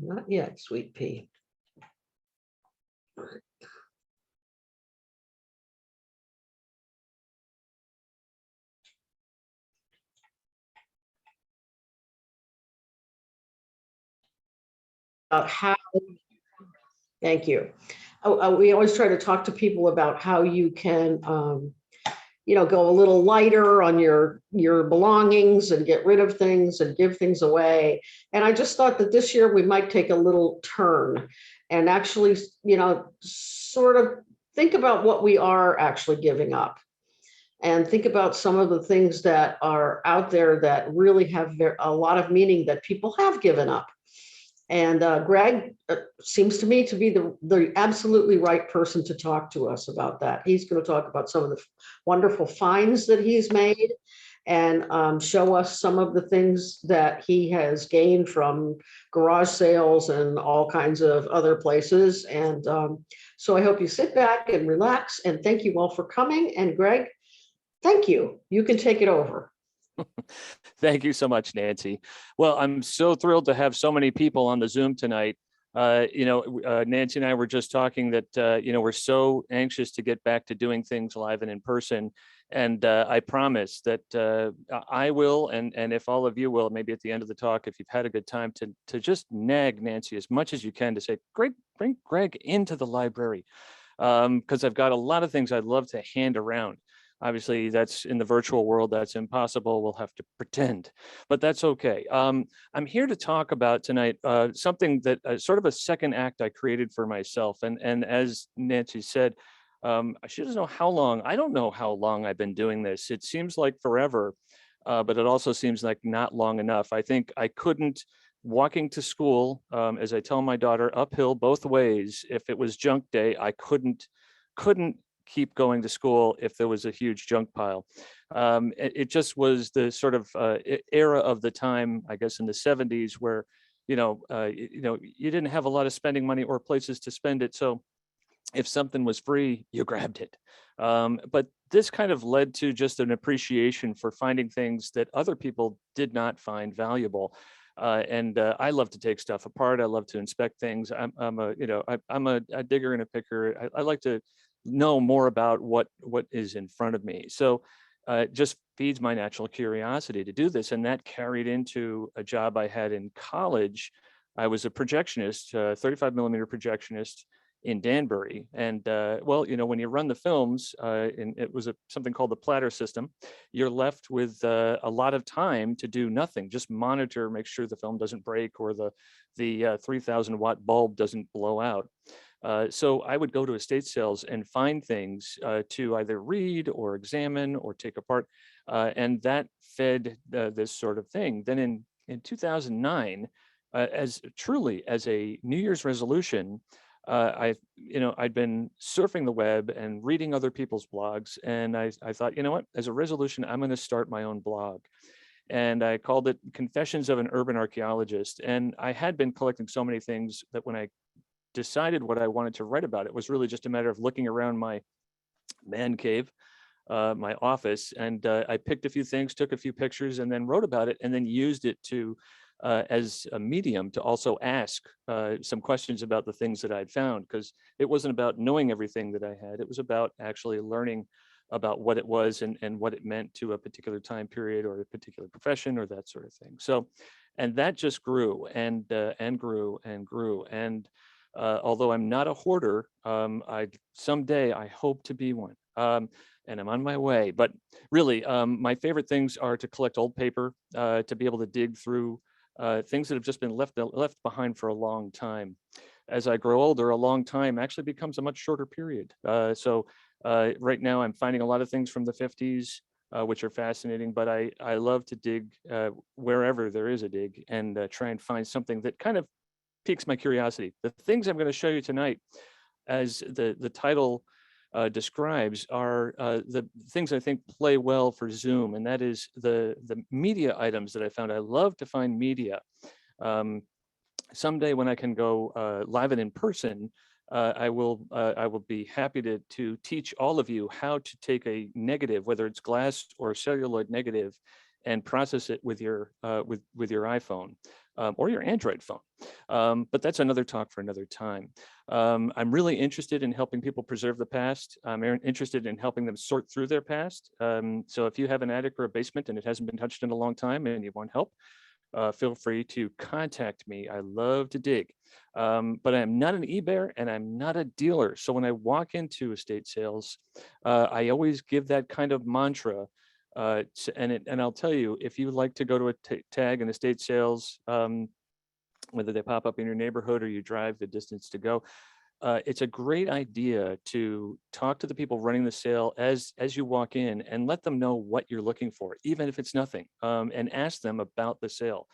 Not yet, sweet pea. How, thank you. We always try to talk to people about how you can, go a little lighter on your belongings and get rid of things and give things away. And I just thought that this year we might take a little turn and actually, sort of think about what we are actually giving up. And think about some of the things that are out there that really have a lot of meaning that people have given up. And Greg seems to me to be the absolutely right person to talk to us about that. He's going to talk about some of the wonderful finds that he's made and show us some of the things that he has gained from garage sales and all kinds of other places. And so I hope you sit back and relax, and thank you all for coming. And Greg, thank you. You can take it over. Thank you so much, Nancy. Well, I'm so thrilled to have so many people on the Zoom tonight. Nancy and I were just talking that, we're so anxious to get back to doing things live and in person. And I promise that I will, and if all of you will, maybe at the end of the talk, if you've had a good time, to just nag Nancy as much as you can to say, Greg, bring Greg into the library, because I've got a lot of things I'd love to hand around. Obviously, that's in the virtual world, that's impossible. We'll have to pretend, but that's okay. I'm here to talk about tonight something that sort of a second act I created for myself. And as Nancy said, she doesn't know how long, I don't know how long I've been doing this. It seems like forever, but it also seems like not long enough. I think I couldn't, walking to school, as I tell my daughter, uphill both ways. If it was junk day, I couldn't keep going to school if there was a huge junk pile. It just was the sort of era of the time, I guess, in the 70s, where you didn't have a lot of spending money or places to spend it. So if something was free, you grabbed it. But this kind of led to just an appreciation for finding things that other people did not find valuable. I love to take stuff apart. I love to inspect things. I'm a digger and a picker. I like to know more about what is in front of me. So it just feeds my natural curiosity to do this. And that carried into a job I had in college. I was a projectionist, 35 millimeter projectionist in Danbury. And when you run the films, and it was something called the platter system, you're left with a lot of time to do nothing, just monitor, make sure the film doesn't break or the 3,000 watt bulb doesn't blow out. So I would go to estate sales and find things to either read or examine or take apart. And that fed this sort of thing. Then in 2009, as a New Year's resolution, I'd been surfing the web and reading other people's blogs. And I thought, you know what, as a resolution, I'm going to start my own blog. And I called it Confessions of an Urban Archaeologist. And I had been collecting so many things that when I decided what I wanted to write about, it was really just a matter of looking around my man cave, my office, and I picked a few things, took a few pictures, and then wrote about it, and then used it to as a medium to also ask some questions about the things that I'd found, because it wasn't about knowing everything that I had. It was about actually learning about what it was and what it meant to a particular time period or a particular profession or that sort of thing. So, and that just grew and grew and grew. And although I'm not a hoarder, someday I hope to be one. And I'm on my way. But really, my favorite things are to collect old paper, to be able to dig through things that have just been left behind for a long time. As I grow older, a long time actually becomes a much shorter period. So right now I'm finding a lot of things from the 50s, which are fascinating, but I love to dig wherever there is a dig and try and find something that kind of piques my curiosity. The things I'm going to show you tonight, as the title describes, are the things I think play well for Zoom, and that is the media items that I found. I love to find media. Someday when I can go live and in person, I will be happy to teach all of you how to take a negative, whether it's glass or celluloid negative, and process it with your iPhone or your Android phone. But that's another talk for another time. I'm really interested in helping people preserve the past. I'm interested in helping them sort through their past. So if you have an attic or a basement and it hasn't been touched in a long time and you want help, feel free to contact me. I love to dig, but I'm not an eBay and I'm not a dealer. So when I walk into estate sales, I always give that kind of mantra. And I'll tell you, if you like to go to a tag and estate sales, whether they pop up in your neighborhood or you drive the distance to go, it's a great idea to talk to the people running the sale as you walk in and let them know what you're looking for, even if it's nothing, and ask them about the sale.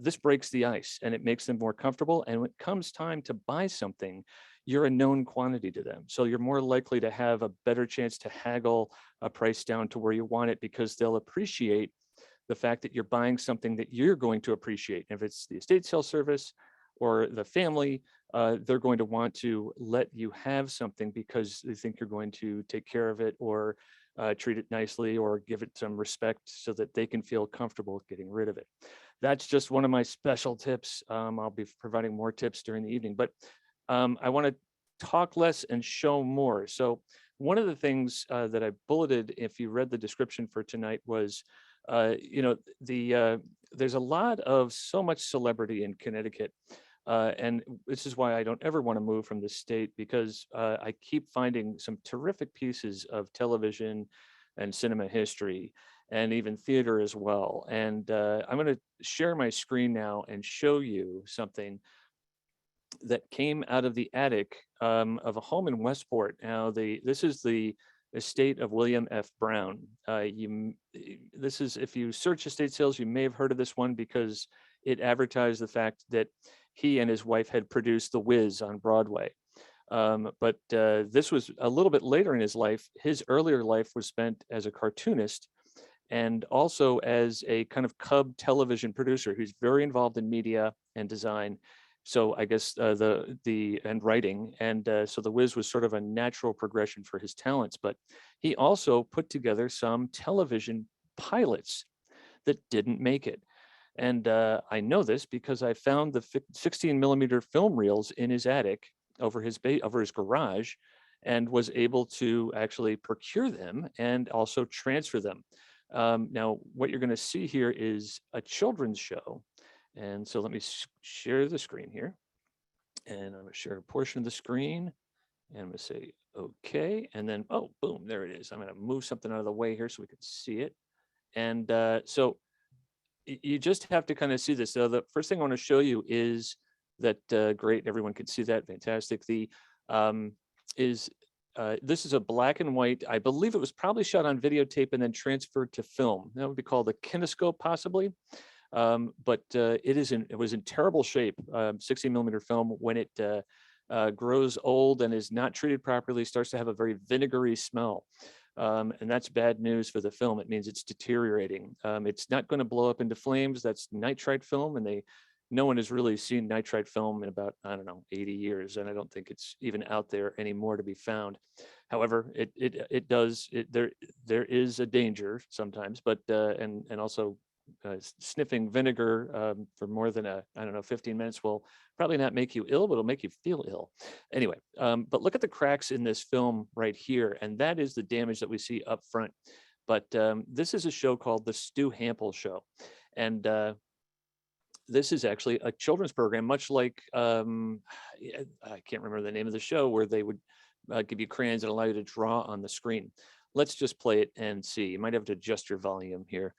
This breaks the ice and it makes them more comfortable. And when it comes time to buy something, you're a known quantity to them. So you're more likely to have a better chance to haggle a price down to where you want it, because they'll appreciate the fact that you're buying something that you're going to appreciate. If it's the estate sale service or the family, they're going to want to let you have something because they think you're going to take care of it or treat it nicely or give it some respect so that they can feel comfortable with getting rid of it. That's just one of my special tips. I'll be providing more tips during the evening, but I want to talk less and show more. So one of the things that I bulleted, if you read the description for tonight, was there's a lot of so much celebrity in Connecticut. And this is why I don't ever want to move from this state, because I keep finding some terrific pieces of television and cinema history and even theater as well. And I'm going to share my screen now and show you something that came out of the attic of a home in Westport. Now, this is the estate of William F. Brown. This is, if you search estate sales, you may have heard of this one because it advertised the fact that he and his wife had produced The Wiz on Broadway. But this was a little bit later in his life. His earlier life was spent as a cartoonist and also as a kind of cub television producer who's very involved in media and design. So I guess and writing. And so The Wiz was sort of a natural progression for his talents, but he also put together some television pilots that didn't make it. And I know this because I found the 16 millimeter film reels in his attic over his garage, and was able to actually procure them and also transfer them. Now, what you're going to see here is a children's show. And so let me share the screen here. And I'm going to share a portion of the screen. And I'm going to say, okay. And then, oh, boom, there it is. I'm going to move something out of the way here so we can see it. And so you just have to kind of see this. So the first thing I want to show you is that, great, everyone can see that, fantastic. This is a black and white, I believe it was probably shot on videotape and then transferred to film. That would be called a kinescope possibly. But it was in terrible shape. 60 millimeter film, when it grows old and is not treated properly, starts to have a very vinegary smell. And that's bad news for the film. It means it's deteriorating. It's not going to blow up into flames. That's nitrite film, and no one has really seen nitrite film in about, I don't know, 80 years, and I don't think it's even out there anymore to be found. However, there is a danger sometimes, but and also sniffing vinegar for more than 15 minutes will probably not make you ill, but it'll make you feel ill. Anyway, but look at the cracks in this film right here, and that is the damage that we see up front. But this is a show called The Stu Hampel Show, and this is actually a children's program, much like I can't remember the name of the show, where they would give you crayons and allow you to draw on the screen. Let's just play it and see. You might have to adjust your volume here.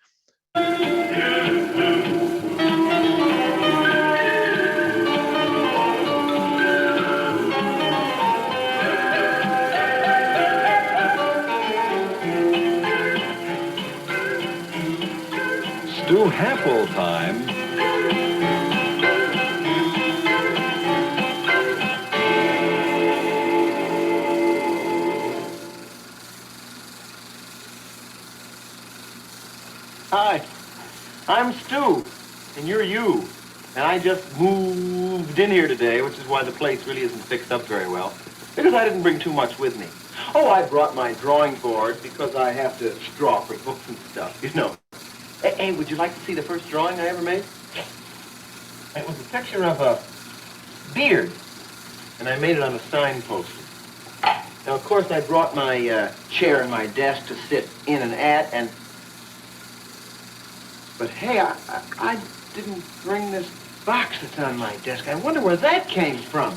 Stu Hampel time. Hi, I'm Stu, and you're you. And I just moved in here today, which is why the place really isn't fixed up very well, because I didn't bring too much with me. Oh, I brought my drawing board because I have to draw for books and stuff, you know. Hey, would you like to see the first drawing I ever made? It was a picture of a beard, and I made it on a signpost. Now, of course, I brought my chair and my desk to sit in and at, and... But hey, I didn't bring this box that's on my desk. I wonder where that came from.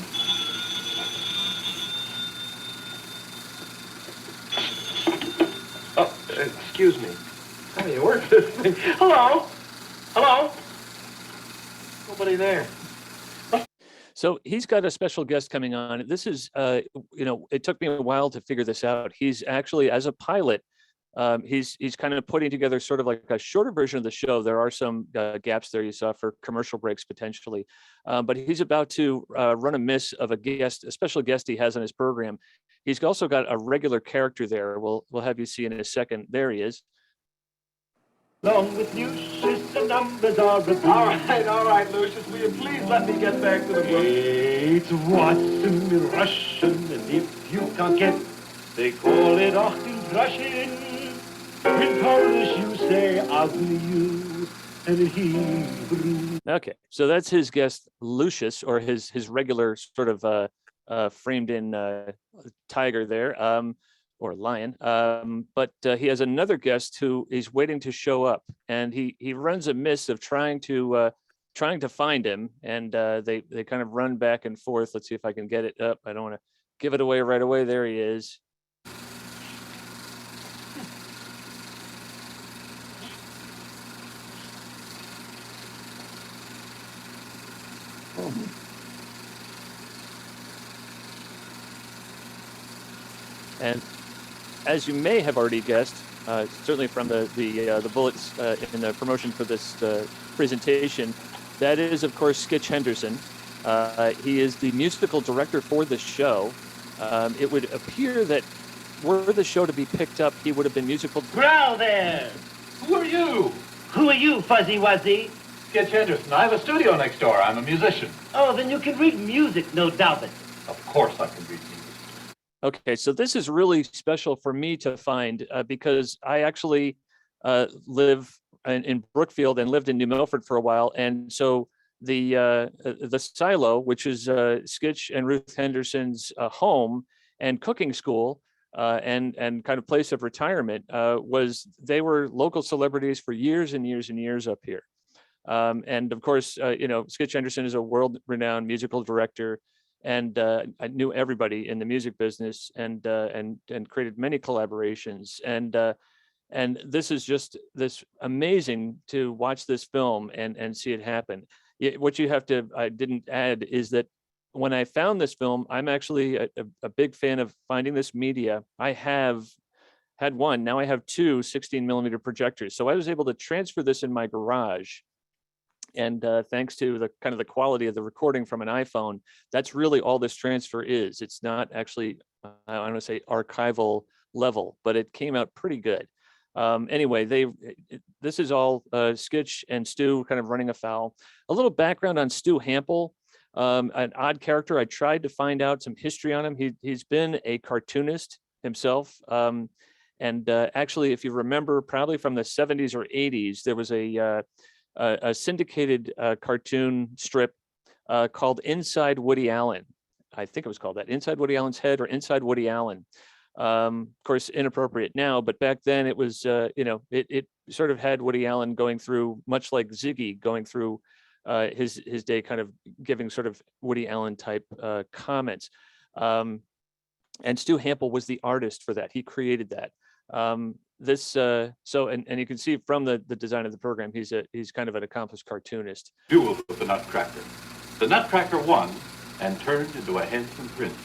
Oh, excuse me. How do you work this thing? Hello? Hello? Nobody there. So he's got a special guest coming on. This is, it took me a while to figure this out. He's actually, as a pilot, he's kind of putting together sort of like a shorter version of the show. There are some gaps there you saw for commercial breaks potentially, but he's about to run a miss of a special guest he has on his program. He's also got a regular character there. We'll have you see in a second. There he is. Along with Lucious, the numbers are repeated. All right, Lucious, will you please let me get back to the book? It's Watson in Russian, and if you can't get, they call it Russian. In Polish, you say ugly you, and in Hebrew. Okay, so that's his guest, Lucious, or his regular sort of framed-in tiger there. Or lion, but he has another guest who is waiting to show up, and he runs a miss of trying to find him, and they kind of run back and forth. Let's see if I can get it up. I don't want to give it away right away. There he is. And as you may have already guessed, certainly from the bullets in the promotion for this presentation, that is, of course, Skitch Henderson. He is the musical director for the show. It would appear that were the show to be picked up, he would have been musical. Growl there! Who are you? Who are you, Fuzzy Wuzzy? Sketch Henderson. I have a studio next door. I'm a musician. Oh, then you can read music, no doubt. Of course I can read music. Okay, so this is really special for me to find because I actually live in Brookfield and lived in New Milford for a while, and so the silo, which is Skitch and Ruth Henderson's home and cooking school and kind of place of retirement, they were local celebrities for years and years and years up here, and of course, Skitch Henderson is a world-renowned musical director. And I knew everybody in the music business, and created many collaborations. And this is just this amazing to watch this film and see it happen. What you have to, I didn't add, is that when I found this film, I'm actually a big fan of finding this media. I have had one, now I have two 16mm projectors. So I was able to transfer this in my garage. And thanks to the kind of the quality of the recording from an iPhone, that's really all this transfer is. It's not actually, I don't want to say archival level, but it came out pretty good. Anyway, this is all Skitch and Stu kind of running afoul. A little background on Stu Hample, an odd character. I tried to find out some history on him. He's been a cartoonist himself. And actually, if you remember, probably from the 70s or 80s, there was a syndicated cartoon strip called Inside Woody Allen. I think it was called that, Inside Woody Allen's Head or Inside Woody Allen. Of course, inappropriate now, but back then it was, it sort of had Woody Allen going through, much like Ziggy going through his day, kind of giving sort of Woody Allen type comments. And Stu Hample was the artist for that. He created that. And you can see from the design of the program, he's kind of an accomplished cartoonist. Duel with the Nutcracker. The Nutcracker won and turned into a handsome prince.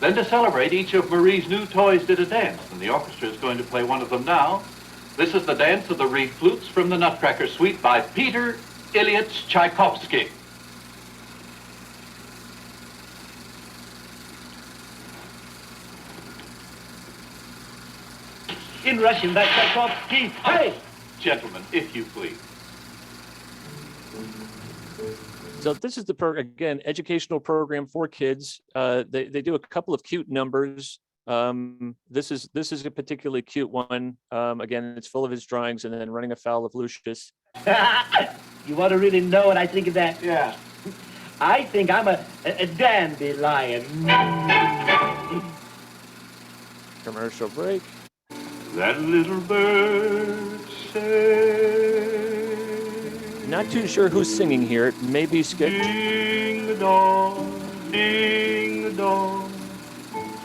Then to celebrate, each of Marie's new toys did a dance, and the orchestra is going to play one of them now. This is the dance of the Reef Flutes from the Nutcracker Suite by Peter Elliot Tchaikovsky. In Russian, that's Tchaikovsky. Hey! Gentlemen, if you please. So this is the program, again, educational program for kids. They do a couple of cute numbers. This is a particularly cute one. Again, it's full of his drawings and then running afoul of Lucious. You want to really know what I think of that? Yeah. I think I'm a dandelion. Commercial break. That little bird said, Not too sure who's singing here. It may be Sketch. ding the dong, ding the dong.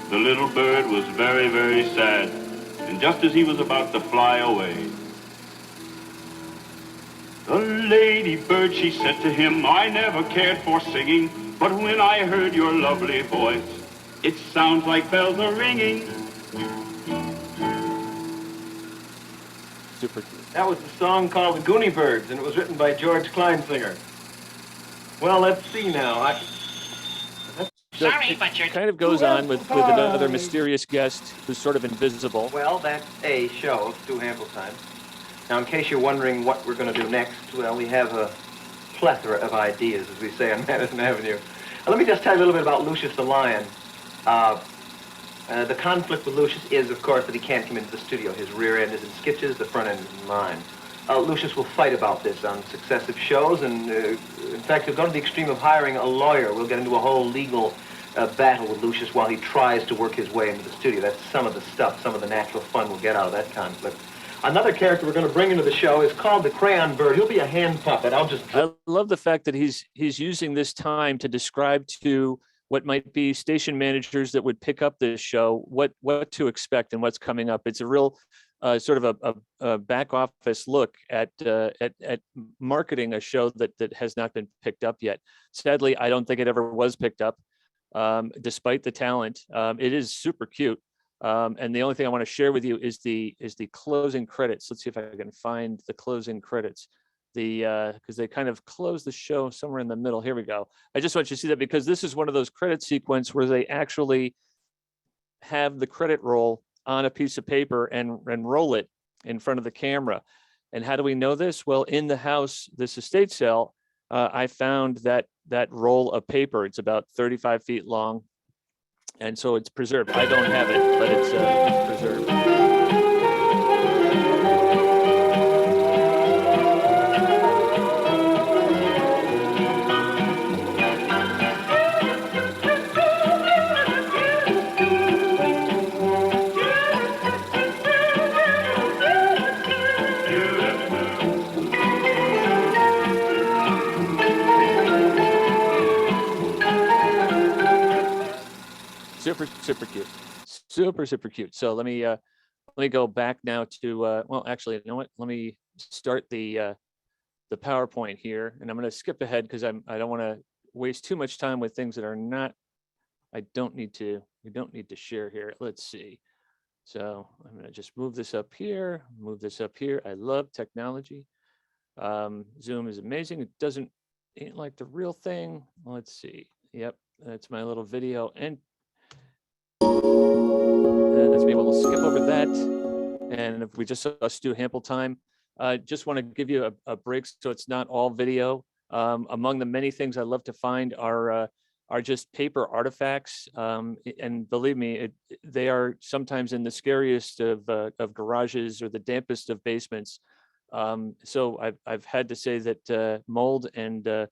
The little bird was very, very sad, and just as he was about to fly away, the lady bird, she said to him, I never cared for singing, but when I heard your lovely voice, it sounds like bells are ringing. Super cute. That was the song called The Goonie Birds, and it was written by George Kleinsinger. Well, let's see now. So it kind of goes on with another mysterious guest who's sort of invisible. Well, that's a show, Stu Hamilton. Now, in case you're wondering what we're going to do next, well, we have a plethora of ideas, as we say on Madison Avenue. Let me just tell you a little bit about Lucious the Lion. The conflict with Lucious is, of course, that he can't come into the studio. His rear end is in Skitch's, the front end is in mine. Lucious will fight about this on successive shows, and in fact, he'll go to the extreme of hiring a lawyer. We'll get into a whole legal battle with Lucious while he tries to work his way into the studio. That's some of the stuff, some of the natural fun we'll get out of that conflict. Another character we're going to bring into the show is called the Crayon Bird. He'll be a hand puppet. I love the fact that he's using this time to describe to what might be station managers that would pick up this show what to expect and what's coming up. It's a real sort of a back office look at marketing a show that has not been picked up yet. Sadly, I don't think it ever was picked up, despite the talent. It is super cute. And the only thing I want to share with you is the closing credits. Let's see if I can find the closing credits. Because they kind of close the show somewhere in the middle. Here we go. I just want you to see that because this is one of those credit sequence where they actually have the credit roll on a piece of paper and roll it in front of the camera. And how do we know this? Well, in the house, this estate sale, I found that roll of paper. It's about 35 feet long. And so it's preserved. I don't have it, but it's preserved. Super cute, super cute. So let me go back now to well, actually, you know what? Let me start the PowerPoint here, and I'm going to skip ahead because I don't want to waste too much time with things that are not. We don't need to share here. Let's see. So I'm going to just move this up here. I love technology. Zoom is amazing. It ain't like the real thing. Let's see. Yep, that's my little video and. Let's be able to skip over that. And if we just saw Stu Hample time, just want to give you a break so it's not all video. Among the many things I love to find are just paper artifacts. And believe me, they are sometimes in the scariest of garages or the dampest of basements. So I've had to say that mold and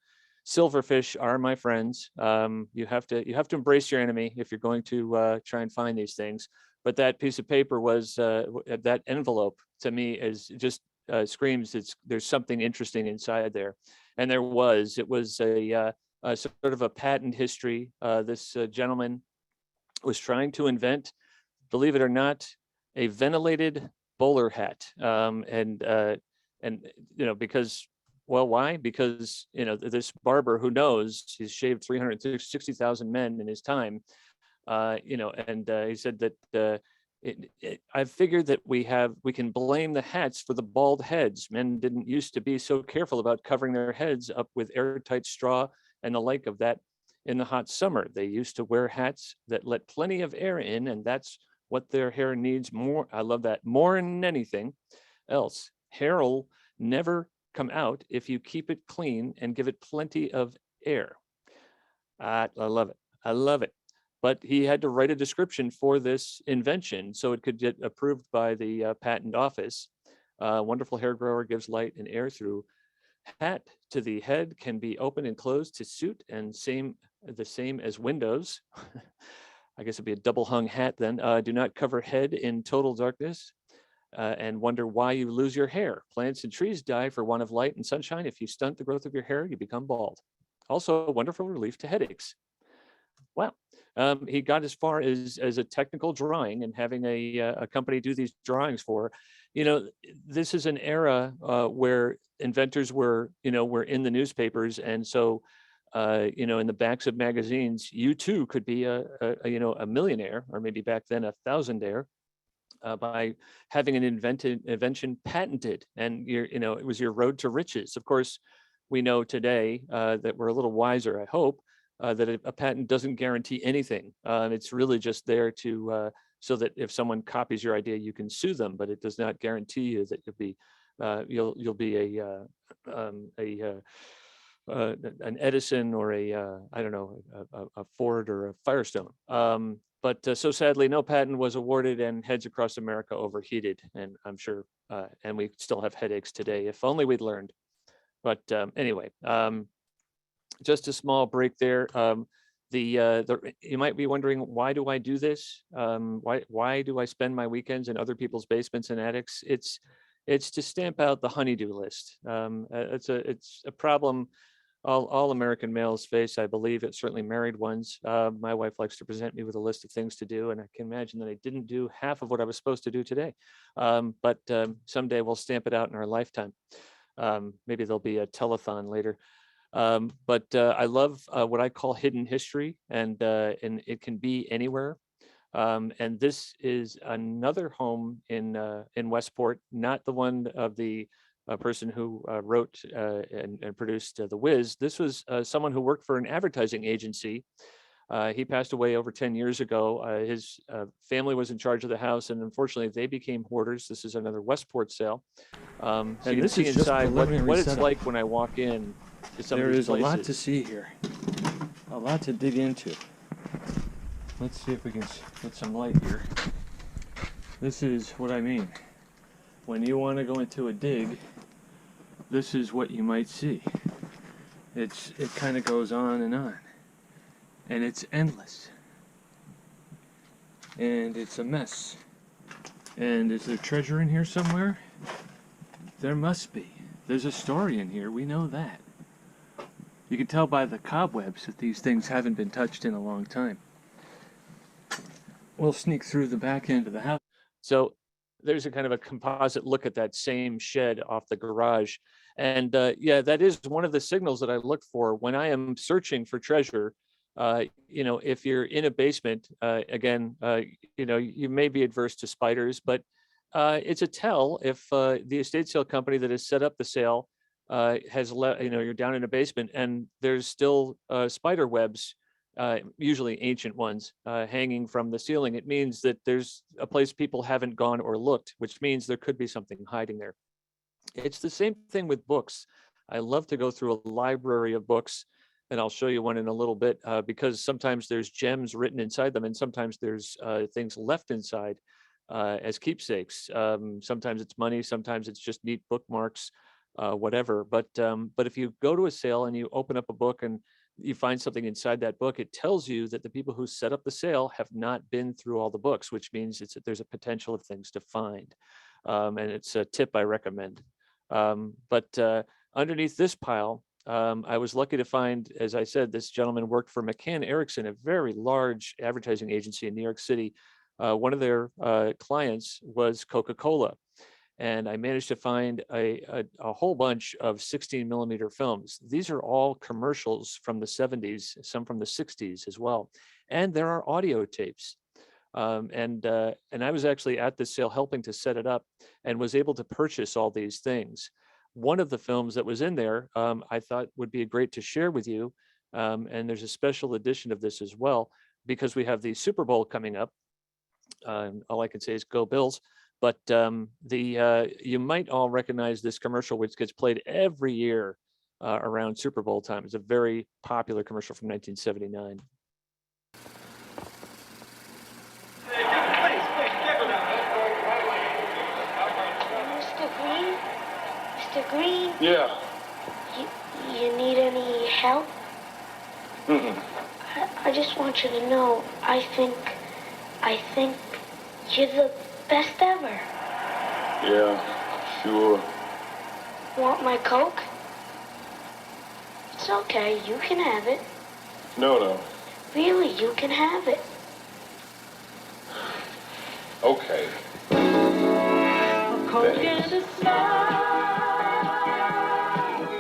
silverfish are my friends. You have to embrace your enemy if you're going to try and find these things. But that piece of paper was that envelope to me is just screams there's something interesting inside there, and it was a sort of a patent history. This gentleman was trying to invent, believe it or not, a ventilated bowler hat, and you know because. Well, why? Because, you know, this barber who knows he's shaved 360,000 men in his time, you know, and he said that I've figured that we can blame the hats for the bald heads. Men didn't used to be so careful about covering their heads up with airtight straw and the like of that in the hot summer. They used to wear hats that let plenty of air in, and that's what their hair needs more. I love that more than anything else. Hair'll never come out if you keep it clean and give it plenty of air. I love it. but he had to write a description for this invention so it could get approved by the patent office. Wonderful hair grower gives light and air through hat to the head, can be open and closed to suit, and the same as windows. I guess it'd be a double hung hat then. Do not cover head in total darkness and wonder why you lose your hair. Plants and trees die for want of light and sunshine. If you stunt the growth of your hair, you become bald. Also, wonderful relief to headaches. Wow. He got as far as a technical drawing and having a company do these drawings for. This is an era where inventors were in the newspapers, and so in the backs of magazines, you too could be a millionaire, or maybe back then a thousandaire, by having an invention patented, and it was your road to riches. Of course, we know today that we're a little wiser, I hope, that a patent doesn't guarantee anything. It's really just there to so that if someone copies your idea, you can sue them, but it does not guarantee you that you'll be an Edison or a Ford or a Firestone. But so sadly, no patent was awarded, and heads across America overheated. And I'm sure, and we still have headaches today. If only we'd learned. But anyway, just a small break there. You might be wondering, why do I do this? Why do I spend my weekends in other people's basements and attics? It's to stamp out the honeydew list. It's a problem all American males face, I believe. It's certainly married ones. My wife likes to present me with a list of things to do, and I can imagine that I didn't do half of what I was supposed to do today. But someday we'll stamp it out in our lifetime. Maybe there'll be a telethon later. But I love what I call hidden history, and it can be anywhere. And this is another home in Westport, not the one of the person who wrote and produced The Wiz. This was someone who worked for an advertising agency. He passed away over 10 years ago. His family was in charge of the house, and unfortunately they became hoarders. This is another Westport sale. So you can see inside what it's like when I walk in to some of these places. There is a lot to see here, a lot to dig into. Let's see if we can get some light here. This is what I mean. When you want to go into a dig, this is what you might see. It kind of goes on, and it's endless. And it's a mess. And is there treasure in here somewhere? There must be. There's a story in here, we know that. You can tell by the cobwebs that these things haven't been touched in a long time. We'll sneak through the back end of the house. So there's a kind of a composite look at that same shed off the garage. And yeah, that is one of the signals that I look for when I am searching for treasure. If you're in a basement, again, you may be adverse to spiders, but it's a tell if the estate sale company that has set up the sale has let, you're down in a basement and there's still spider webs, usually ancient ones, hanging from the ceiling. It means that there's a place people haven't gone or looked, which means there could be something hiding there. It's the same thing with books. I love to go through a library of books, and I'll show you one in a little bit, because sometimes there's gems written inside them, and sometimes there's things left inside as keepsakes. Sometimes it's money, sometimes it's just neat bookmarks, whatever. But if you go to a sale and you open up a book and you find something inside that book, it tells you that the people who set up the sale have not been through all the books, which means there's a potential of things to find. And it's a tip I recommend. But underneath this pile, I was lucky to find, as I said, this gentleman worked for McCann Erickson, a very large advertising agency in New York City. One of their clients was Coca-Cola. And I managed to find a whole bunch of 16 millimeter films. These are all commercials from the 70s, some from the 60s as well. And there are audio tapes. And I was actually at this sale helping to set it up and was able to purchase all these things. One of the films that was in there, I thought would be great to share with you. And there's a special edition of this as well, because we have the Super Bowl coming up. All I can say is go Bills. But you might all recognize this commercial, which gets played every year around Super Bowl time. It's a very popular commercial from 1979. Green, Yeah. you need any help? Mm-mm. I just want you to know, I think you're the best ever. Yeah, sure. Want my Coke? It's okay, you can have it. No. Really, you can have it. Okay. Coke in the snow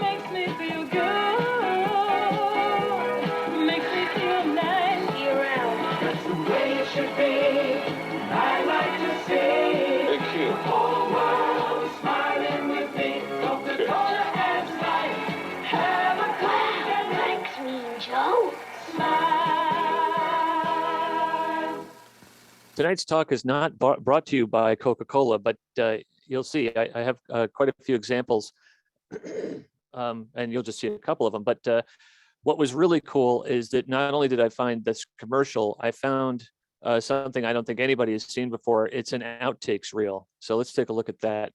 makes me feel good, makes me feel nice year-round. That's the way it should be. I like to see Hey, kid. the whole world smiling with me. Coca-Cola and Sprite. Have a Coke and Thanks, Mean Joe. smile. Tonight's talk is not brought to you by Coca-Cola, but you'll see I have quite a few examples, and you'll just see a couple of them. But what was really cool is that not only did I find this commercial, I found something I don't think anybody has seen before. It's an outtakes reel. So let's take a look at that.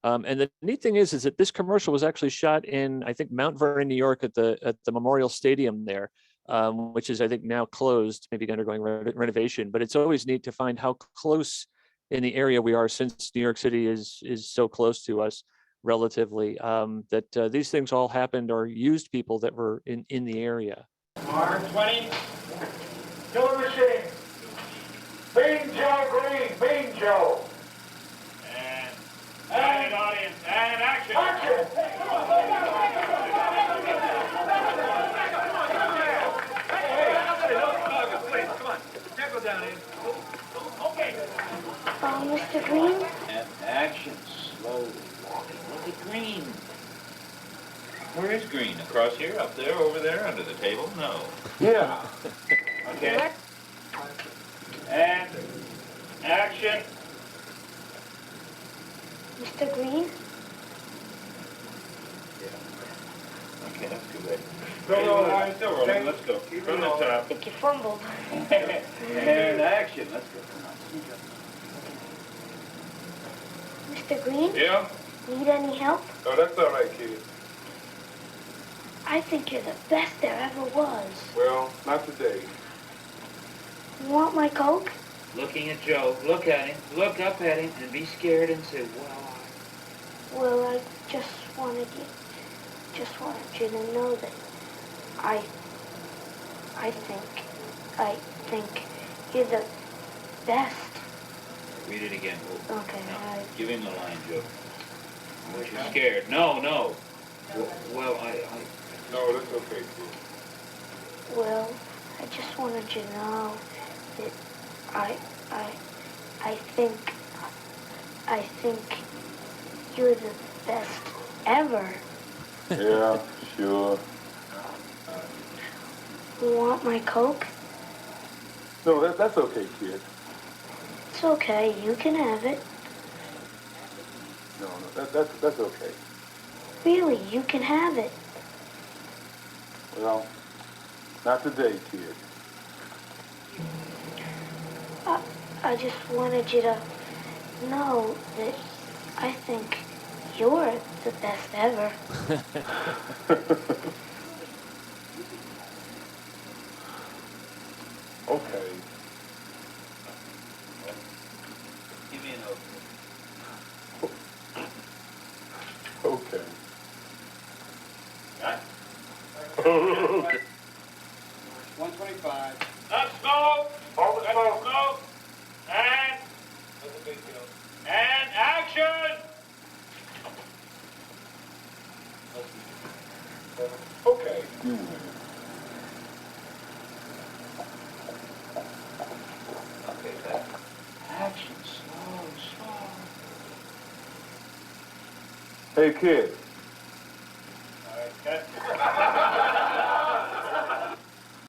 And the neat thing is that this commercial was actually shot in, I think, Mount Vernon, New York, at the Memorial Stadium there, which is, I think, now closed, maybe undergoing renovation. But it's always neat to find how close in the area we are, since New York City is so close to us relatively, that these things all happened or used people that were in the area. Mark 20. Killer machine. Bean Joe Green. Bean Joe. And audience. And action. Action. Mr. Green? And action, slowly walking. Look at Green. Where is Green? Across here, up there, over there, under the table? No. Yeah. Okay. And action. Mr. Green? Okay, that's good. Go, Still rolling. Let's go. Keep from the I top. think you fumbled. And action. Let's go. Come on. Mr. Green? Yeah? Need any help? Oh, that's all right, kid. I think you're the best there ever was. Well, not today. You want my Coke? Looking at Joe. Look at him. Look up at him and be scared and say, wow. Well, I just wanted you to know that I think you're the best. Read it again. Okay, No. Give him the line, Joe. You're scared. No. Well, No, that's okay, kid. well, I just wanted you to know that I think you're the best ever. Yeah, sure. You want my Coke? No, that's okay, kid. It's okay, you can have it. No, that's okay. Really, you can have it. Well, not today, kid. I just wanted you to know that I think you're the best ever. Okay. give me an open. Okay. Okay. 125. Let's go. Let's go. And. That's a big deal. And action. Okay. Okay, back. Action, slow. Hey, kid. All right, cut.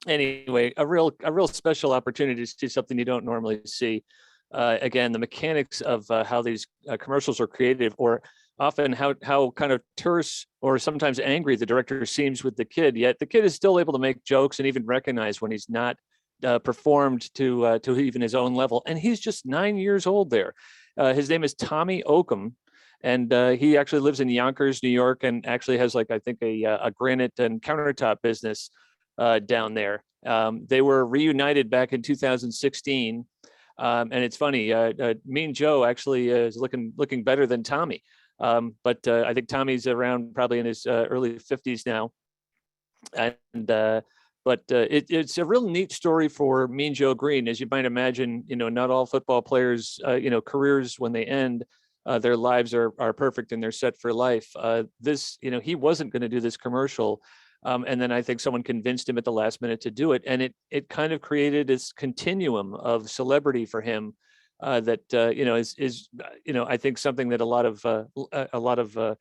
Anyway, a real special opportunity to see something you don't normally see. Again, the mechanics of how these commercials are created, or often how kind of terse or sometimes angry the director seems with the kid, yet the kid is still able to make jokes and even recognize when he's not performed to even his own level. And he's just 9 years old there. His name is Tommy Oakham. And he actually lives in Yonkers, New York, and actually has like, I think, a granite and countertop business down there. They were reunited back in 2016. And it's funny, Mean Joe actually is looking better than Tommy. But I think Tommy's around probably in his early 50s now. And it's a real neat story for Mean Joe Green. As you might imagine, not all football players, careers, when they end, their lives are perfect and they're set for life. He wasn't going to do this commercial. And then I think someone convinced him at the last minute to do it. And it kind of created this continuum of celebrity for him that is I think something that a lot of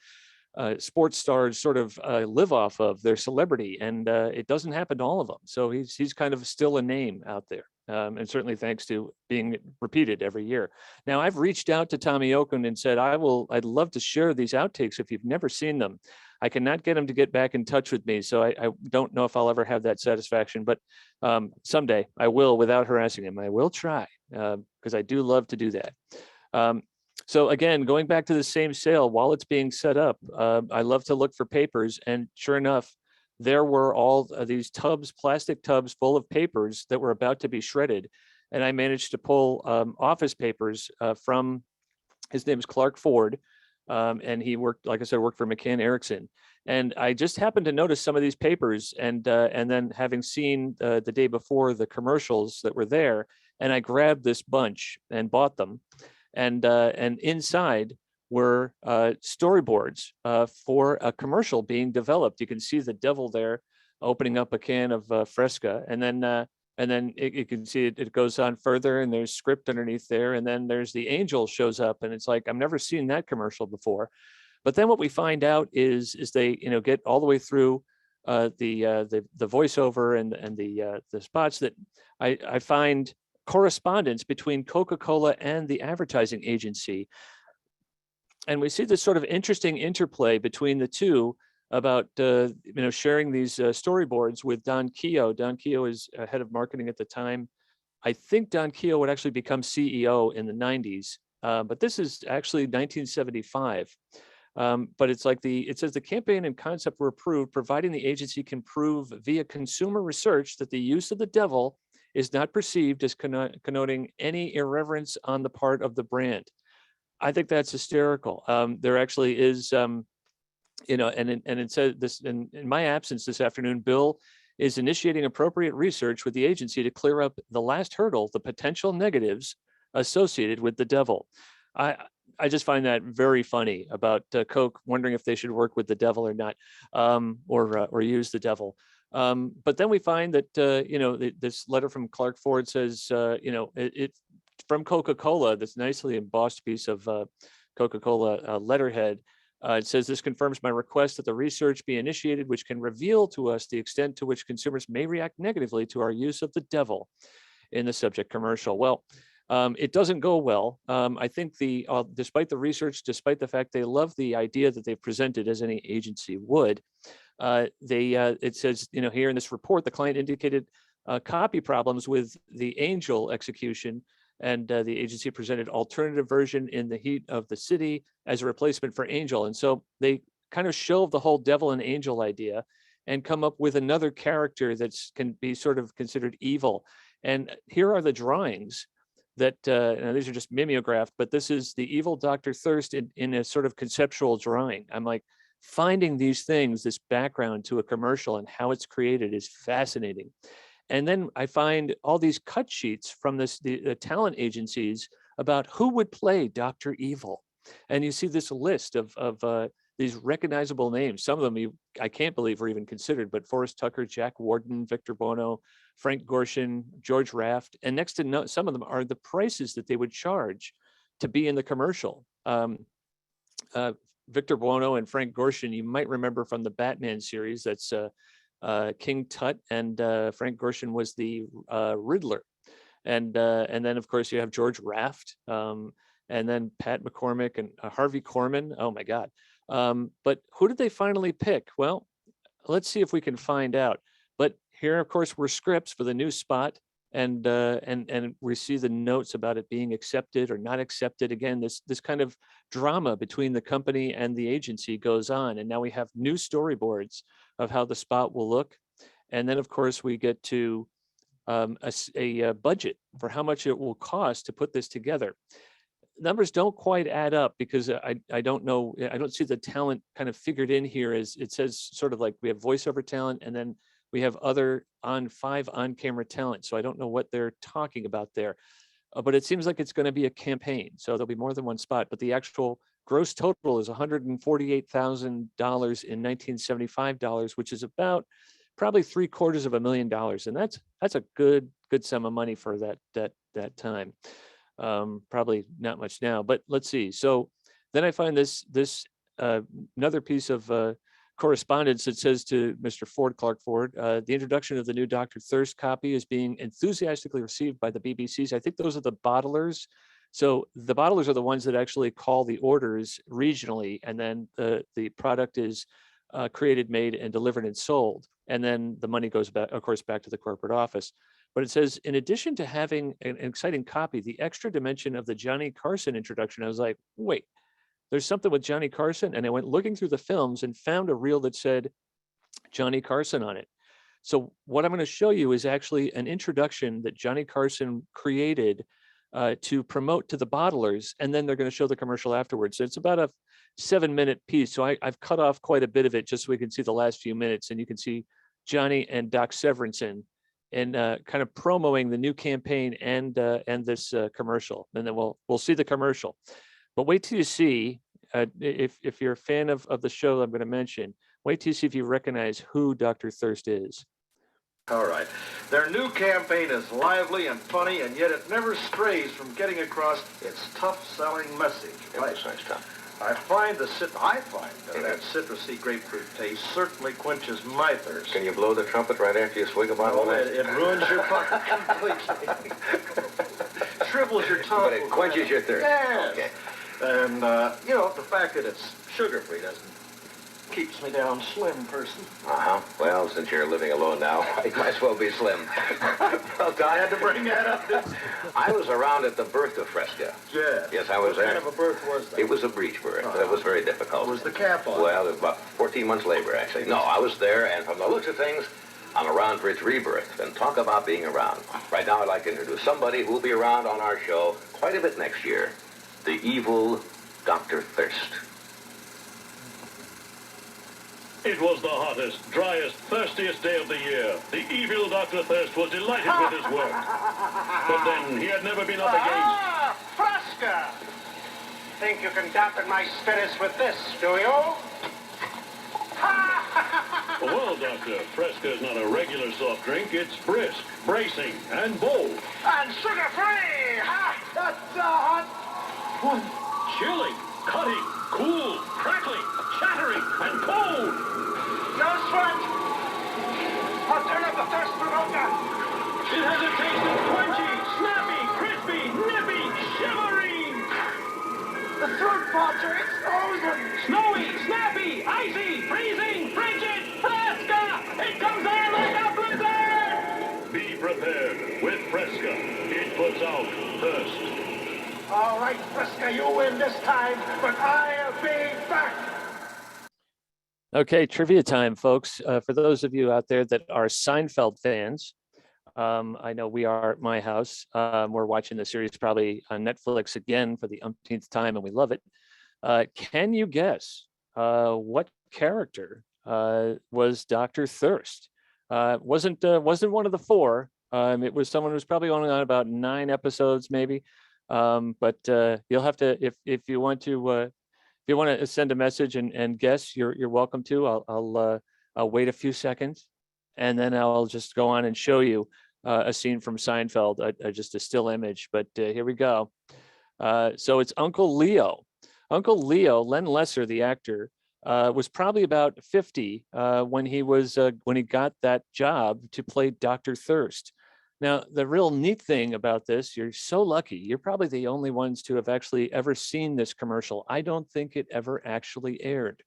sports stars sort of live off of their celebrity, and it doesn't happen to all of them. So he's kind of still a name out there, and certainly thanks to being repeated every year. Now, I've reached out to Tommy Oakland and said, I'd love to share these outtakes if you've never seen them. I cannot get him to get back in touch with me, so I don't know if I'll ever have that satisfaction, but someday I will, without harassing him. I will try, because I do love to do that. So again, going back to the same sale, while it's being set up, I love to look for papers, and sure enough, there were all these plastic tubs full of papers that were about to be shredded. And I managed to pull office papers from, his name is Clark Ford, and he worked, like I said, worked for McCann Erickson. And I just happened to notice some of these papers, and then having seen the day before the commercials that were there, and I grabbed this bunch and bought them. And inside were storyboards for a commercial being developed. You can see the devil there opening up a can of Fresca, and then you can see it goes on further, and there's script underneath there, and then there's the angel shows up, and it's like, I've never seen that commercial before. But then what we find out is they get all the way through the voiceover and the spots that I find correspondence between Coca-Cola and the advertising agency. And we see this sort of interesting interplay between the two about sharing these storyboards with Don Keogh. Don Keogh is head of marketing at the time. I think Don Keogh would actually become CEO in the 90s, but this is actually 1975. But it's like it says the campaign and concept were approved, providing the agency can prove via consumer research that the use of the devil is not perceived as connoting any irreverence on the part of the brand. I think that's hysterical. There actually is, and it said this in my absence this afternoon, Bill is initiating appropriate research with the agency to clear up the last hurdle, the potential negatives associated with the devil. I just find that very funny about Coke wondering if they should work with the devil or not, or use the devil. But then we find that, this letter from Clark Ford says, it's from Coca-Cola, this nicely embossed piece of Coca-Cola letterhead. It says, this confirms my request that the research be initiated, which can reveal to us the extent to which consumers may react negatively to our use of the devil in the subject commercial. Well, it doesn't go well. I think despite the research, despite the fact they love the idea that they presented, as any agency would, it says, here in this report, the client indicated copy problems with the angel execution, and the agency presented alternative version in the heat of the city as a replacement for angel. And so they kind of shelve the whole devil and angel idea and come up with another character that can be sort of considered evil. And here are the drawings that, now these are just mimeographed, but this is the evil Dr. Thirst in a sort of conceptual drawing. I'm like, finding these things, this background to a commercial and how it's created is fascinating. And then I find all these cut sheets from the talent agencies about who would play Dr. Evil. And you see this list of these recognizable names. Some of them I can't believe were even considered, but Forrest Tucker, Jack Warden, Victor Buono, Frank Gorshin, George Raft. And next to some of them are the prices that they would charge to be in the commercial. Victor Buono and Frank Gorshin, you might remember from the Batman series. That's King Tut, and Frank Gorshin was the Riddler. And then, of course, you have George Raft, and then Pat McCormick and Harvey Korman. Oh, my God. But who did they finally pick? Well, let's see if we can find out. But here, of course, were scripts for the new spot and we see the notes about it being accepted or not accepted. Again, this kind of drama between the company and the agency goes on, and now we have new storyboards of how the spot will look, and then of course we get to a budget for how much it will cost to put this together. Numbers don't quite add up because I don't know, I don't see the talent kind of figured in here. As it says, sort of like we have voiceover talent, and then we have other five on-camera talent. So I don't know what they're talking about there, but it seems like it's going to be a campaign. So there'll be more than one spot, but the actual gross total is $148,000 in 1975 dollars, which is about probably $750,000, and that's a good sum of money for that time. Probably not much now, but let's see. So then I find this another piece of correspondence that says to Mr. Ford, Clark Ford, the introduction of the new Dr. Thirst copy is being enthusiastically received by the BBCs. I think those are the bottlers. So the bottlers are the ones that actually call the orders regionally, and then the product is created, made, and delivered and sold. And then the money goes back, of course, back to the corporate office. But it says, in addition to having an exciting copy, the extra dimension of the Johnny Carson introduction, I was like, wait, there's something with Johnny Carson? And I went looking through the films and found a reel that said Johnny Carson on it. So what I'm going to show you is actually an introduction that Johnny Carson created to promote to the bottlers, and then they're going to show the commercial afterwards. So it's about a 7-minute piece. So I've cut off quite a bit of it just so we can see the last few minutes, and you can see Johnny and Doc Severinsen and kind of promoting the new campaign and this commercial. And then we'll see the commercial. But wait till you see, if you're a fan of the show I'm going to mention, wait till you see if you recognize who Dr. Thirst is. All right. Their new campaign is lively and funny, and yet it never strays from getting across its tough-selling message. Right. I find that citrusy grapefruit taste certainly quenches my thirst. Can you blow the trumpet right after you swig a bottle? Oh, it ruins your pocket completely. Shrivels your tongue. But it quenches your thirst. Yes. Okay. And, the fact that it's sugar-free keeps me down slim, person. Uh-huh. Well, since you're living alone now, you might as well be slim. Well, I had to bring that up. I was around at the birth of Fresca. Yeah. Yes, I was there. What kind of a birth was that? It was a breech birth. It was very difficult. Was the cap on? Well, it was about 14 months labor, actually. No, I was there, and from the looks of things, I'm around for its rebirth. And talk about being around. Right now, I'd like to introduce somebody who will be around on our show quite a bit next year. The evil Dr. Thirst. It was the hottest, driest, thirstiest day of the year. The evil Dr. Thirst was delighted with his work. But then he had never been up against... Fresca! Think you can dampen my spirits with this, do you? Well, Doctor, Fresca is not a regular soft drink. It's brisk, bracing, and bold. And sugar-free! That's a hot one. Chilling, cutting, cool, crackling, chattering, and cold. No sweat! I'll turn up the thirst provoker! It has a taste of crunchy, snappy, crispy, nippy, shivering. The throat parcher, it's frozen! Snowy, snappy, icy, freezing, frigid, Fresca! It comes on like a blizzard! Be prepared with Fresca. It puts out thirst. All right, Fresca, you win this time, but I'll be back! Okay, trivia time, folks. For those of you out there that are Seinfeld fans, I know we are at my house. We're watching the series probably on Netflix again for the umpteenth time, and we love it. Can you guess what character was Dr. Thirst? Wasn't one of the four. It was someone who's probably only on about 9 episodes, maybe. But you'll have to, if you want to. If you want to send a message and guess, you're welcome to. I'll wait a few seconds, and then I'll just go on and show you a scene from Seinfeld, just a still image. But here we go. So it's Uncle Leo. Uncle Leo, Len Lesser, the actor, was probably about 50 when he got that job to play Dr. Thirst. Now, the real neat thing about this, you're so lucky. You're probably the only ones to have actually ever seen this commercial. I don't think it ever actually aired.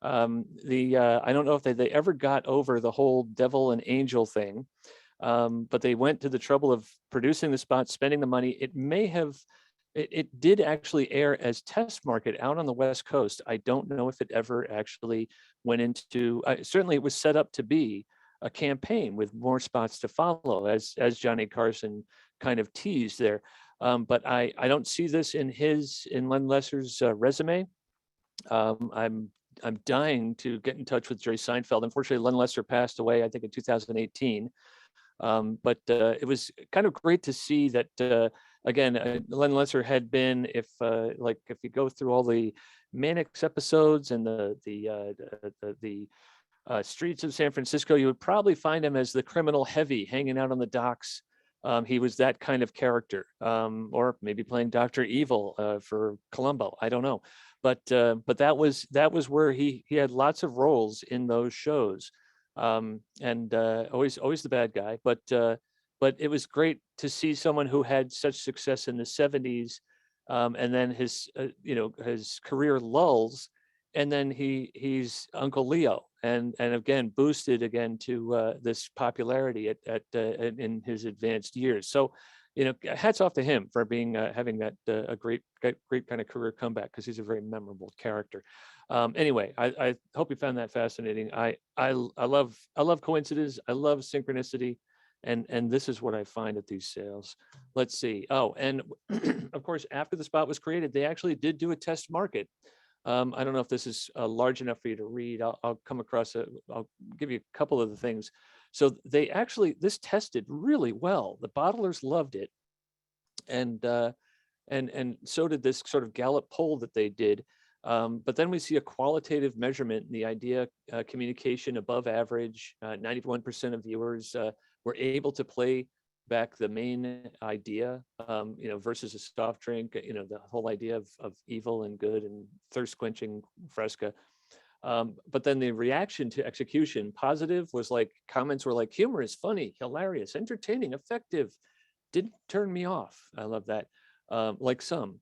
I don't know if they ever got over the whole devil and angel thing. But they went to the trouble of producing the spot, spending the money. It did actually air as test market out on the West Coast. I don't know if it ever actually went into, certainly it was set up to be a campaign with more spots to follow, as Johnny Carson kind of teased there. But I don't see this in Len Lesser's resume. I'm dying to get in touch with Jerry Seinfeld. Unfortunately, Len Lesser passed away, I think, in 2018. But it was kind of great to see that, again, Len Lesser had been, if you go through all the Mannix episodes and the streets of San Francisco, you would probably find him as the criminal heavy hanging out on the docks. He was that kind of character, or maybe playing Dr. Evil for Columbo. I don't know, but that was where he had lots of roles in those shows, and always the bad guy. But it was great to see someone who had such success in the 70s, and then his career lulls, and then he's Uncle Leo, and again boosted again to this popularity in his advanced years. So, hats off to him for being having that a great kind of career comeback, because he's a very memorable character. Anyway, I hope you found that fascinating. I love coincidence. I love synchronicity. And this is what I find at these sales. Let's see. Oh, and of course, after the spot was created, they actually did do a test market. I don't know if this is large enough for you to read. I'll come across it. I'll give you a couple of the things. So this tested really well. The bottlers loved it. And so did this sort of Gallup poll that they did. But then we see a qualitative measurement in the idea communication above average. 91% of viewers were able to play back the main idea, versus a soft drink, the whole idea of evil and good and thirst quenching Fresca. But then the reaction to execution, positive, was like, comments were like, humorous, funny, hilarious, entertaining, effective, didn't turn me off. I love that. Like some.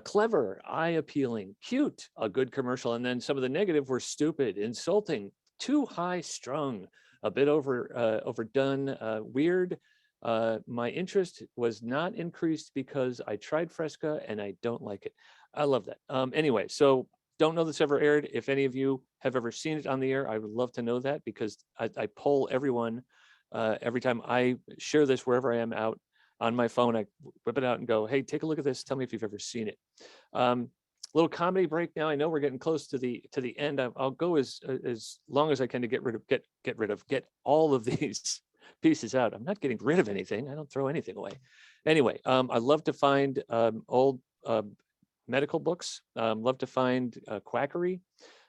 Clever, eye appealing, cute, a good commercial. And then some of the negative were stupid, insulting, too high strung, a bit overdone, weird. My interest was not increased because I tried Fresca and I don't like it. I love that. Anyway, so don't know this ever aired. If any of you have ever seen it on the air, I would love to know that, because I poll everyone every time I share this wherever I am out on my phone. I whip it out and go, hey, take a look at this. Tell me if you've ever seen it. Little comedy break now. I know we're getting close to the end. I'll go as long as I can to get all of these pieces out. I'm not getting rid of anything. I don't throw anything away. Anyway, I love to find old medical books. Love to find quackery.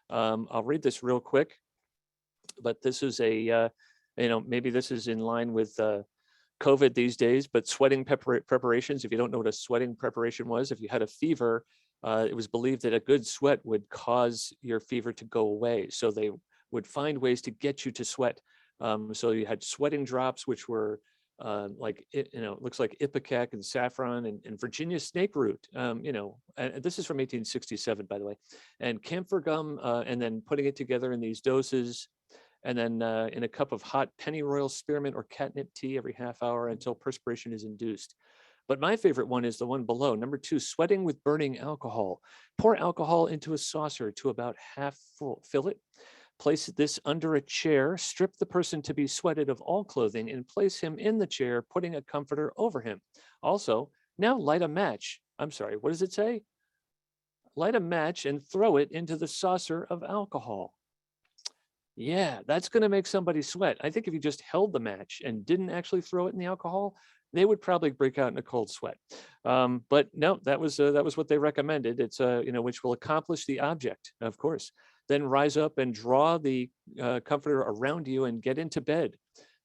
I'll read this real quick, but this is maybe this is in line with COVID these days, but sweating preparations. If you don't know what a sweating preparation was, if you had a fever, it was believed that a good sweat would cause your fever to go away. So they would find ways to get you to sweat. So you had sweating drops, which were looks like ipecac and saffron and Virginia snake root, and this is from 1867, by the way, and camphor gum, and then putting it together in these doses, and then in a cup of hot pennyroyal spearmint or catnip tea every half hour until perspiration is induced. But my favorite one is the one below, number 2, sweating with burning alcohol. Pour alcohol into a saucer to about half full, fill it. Place this under a chair, strip the person to be sweated of all clothing, and place him in the chair, putting a comforter over him. Also, now light a match. I'm sorry, what does it say? Light a match and throw it into the saucer of alcohol. Yeah, that's going to make somebody sweat. I think if you just held the match and didn't actually throw it in the alcohol, they would probably break out in a cold sweat. But no, that was what they recommended. It's which will accomplish the object, of course. Then rise up and draw the comforter around you and get into bed,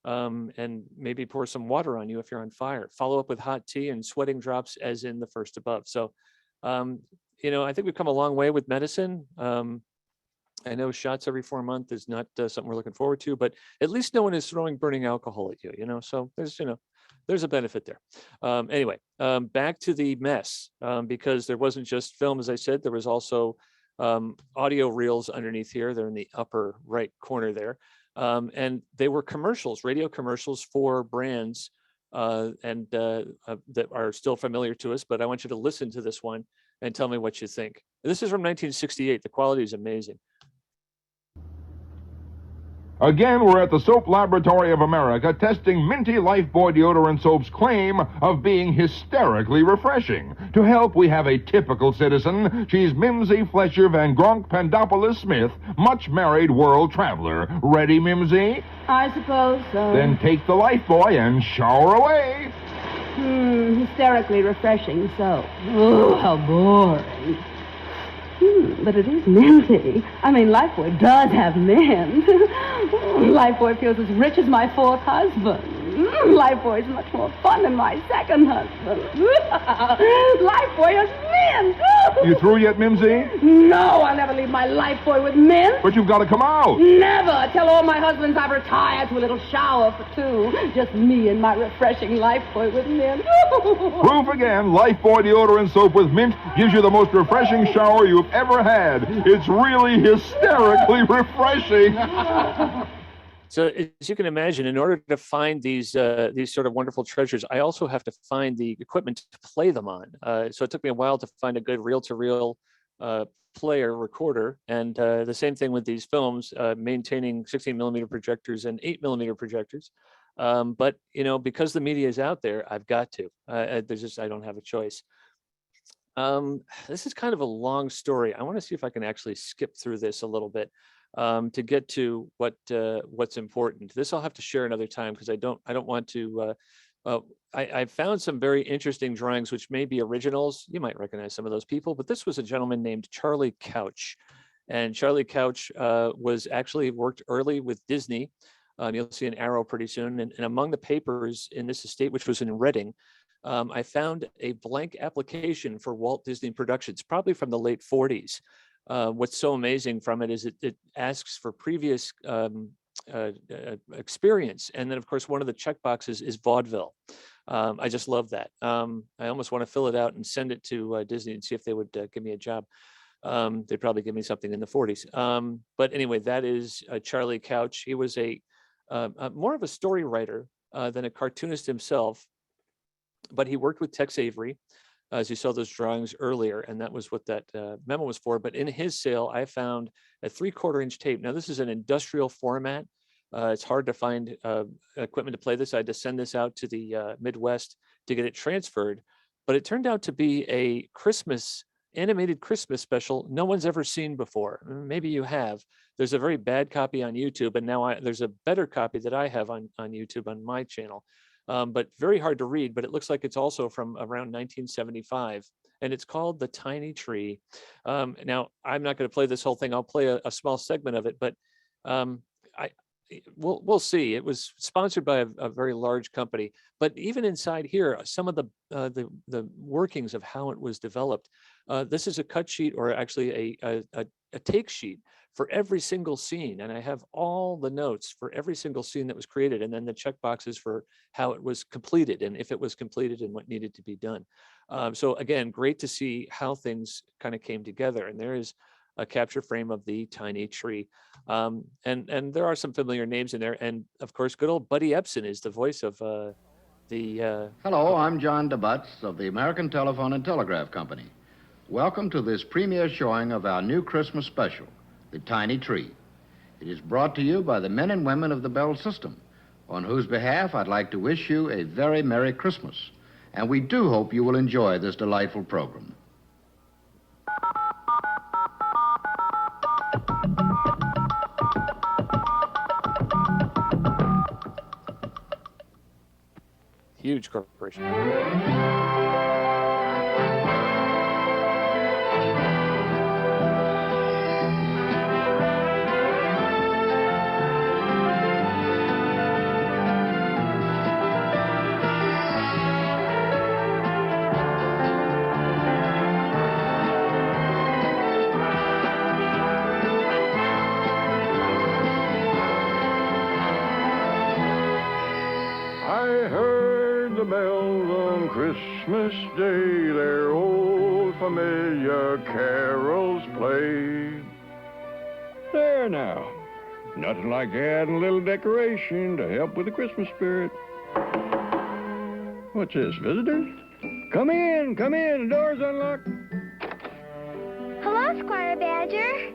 and maybe pour some water on you if you're on fire. Follow up with hot tea and sweating drops as in the first above. So, I think we've come a long way with medicine. I know shots every 4 months is not something we're looking forward to, but at least no one is throwing burning alcohol at you, so there's a benefit there. Anyway, back to the mess, because there wasn't just film, as I said, there was also audio reels underneath here. They're in the upper right corner there. And they were commercials, radio commercials for brands that are still familiar to us, but I want you to listen to this one and tell me what you think. This is from 1968. The quality is amazing. Again, we're at the Soap Laboratory of America testing Minty Lifebuoy Deodorant Soap's claim of being hysterically refreshing. To help, we have a typical citizen. She's Mimsy Fletcher Van Gronk Pandopoulos Smith, much married world traveler. Ready, Mimsy? I suppose so. Then take the Lifebuoy and shower away. Hysterically refreshing soap. Oh, how boring. But it is minty. I mean, Lifebuoy does have mint. Lifebuoy feels as rich as my fourth husband. Lifebuoy is much more fun than my second husband. Lifebuoy has mint. You through yet, Mimsy? No, I'll never leave my Lifebuoy with mint. But you've got to come out. Never. Tell all my husbands I've retired to a little shower for two. Just me and my refreshing Lifebuoy with mint. Proof again, Lifebuoy Deodorant Soap with mint gives you the most refreshing shower you've ever had. It's really hysterically refreshing. So as you can imagine, in order to find these sort of wonderful treasures, I also have to find the equipment to play them on. So it took me a while to find a good reel-to-reel player recorder, and the same thing with these films, maintaining 16mm projectors and 8mm projectors. But because the media is out there, I've got to. I don't have a choice. This is kind of a long story. I want to see if I can actually skip through this a little bit. To get to what's important. This I'll have to share another time because I don't want to. I found some very interesting drawings which may be originals. You might recognize some of those people, but this was a gentleman named Charlie Couch, and Charlie Couch was actually worked early with Disney. You'll see an arrow pretty soon, and among the papers in this estate, which was in Reading, I found a blank application for Walt Disney Productions, probably from the late 40s. What's so amazing from it is it asks for previous experience. And then, of course, one of the check boxes is vaudeville. I just love that. I almost want to fill it out and send it to Disney and see if they would give me a job. They'd probably give me something in the 40s. But anyway, that is Charlie Couch. He was more of a story writer than a cartoonist himself, but he worked with Tex Avery, as you saw those drawings earlier, and that was what that memo was for. But in his sale, I found a 3/4-inch tape. Now, this is an industrial format. It's hard to find equipment to play this. I had to send this out to the Midwest to get it transferred. But it turned out to be a animated Christmas special no one's ever seen before. Maybe you have. There's a very bad copy on YouTube, and now there's a better copy that I have on YouTube on my channel. But very hard to read, but it looks like it's also from around 1975, and it's called The Tiny Tree. Now, I'm not going to play this whole thing. I'll play a small segment of it, but we'll see. It was sponsored by a very large company, but even inside here, some of the workings of how it was developed. This is a cut sheet, or actually a take sheet for every single scene, and I have all the notes for every single scene that was created, and then the check boxes for how it was completed, and if it was completed, and what needed to be done. So again, great to see how things kind of came together. And there is a capture frame of the tiny tree, and there are some familiar names in there, and of course, good old Buddy Epson is the voice of the. Hello, I'm John DeButz of the American Telephone and Telegraph Company. Welcome to this premiere showing of our new Christmas special, The Tiny Tree. It is brought to you by the men and women of the Bell System, on whose behalf I'd like to wish you a very Merry Christmas. And we do hope you will enjoy this delightful program. Huge corporation. Bells on Christmas Day, their old familiar carols play. There now, Nothing like adding a little decoration to help with the Christmas spirit. What's this, visitors? Come in, the door's unlocked. Hello, Squire Badger.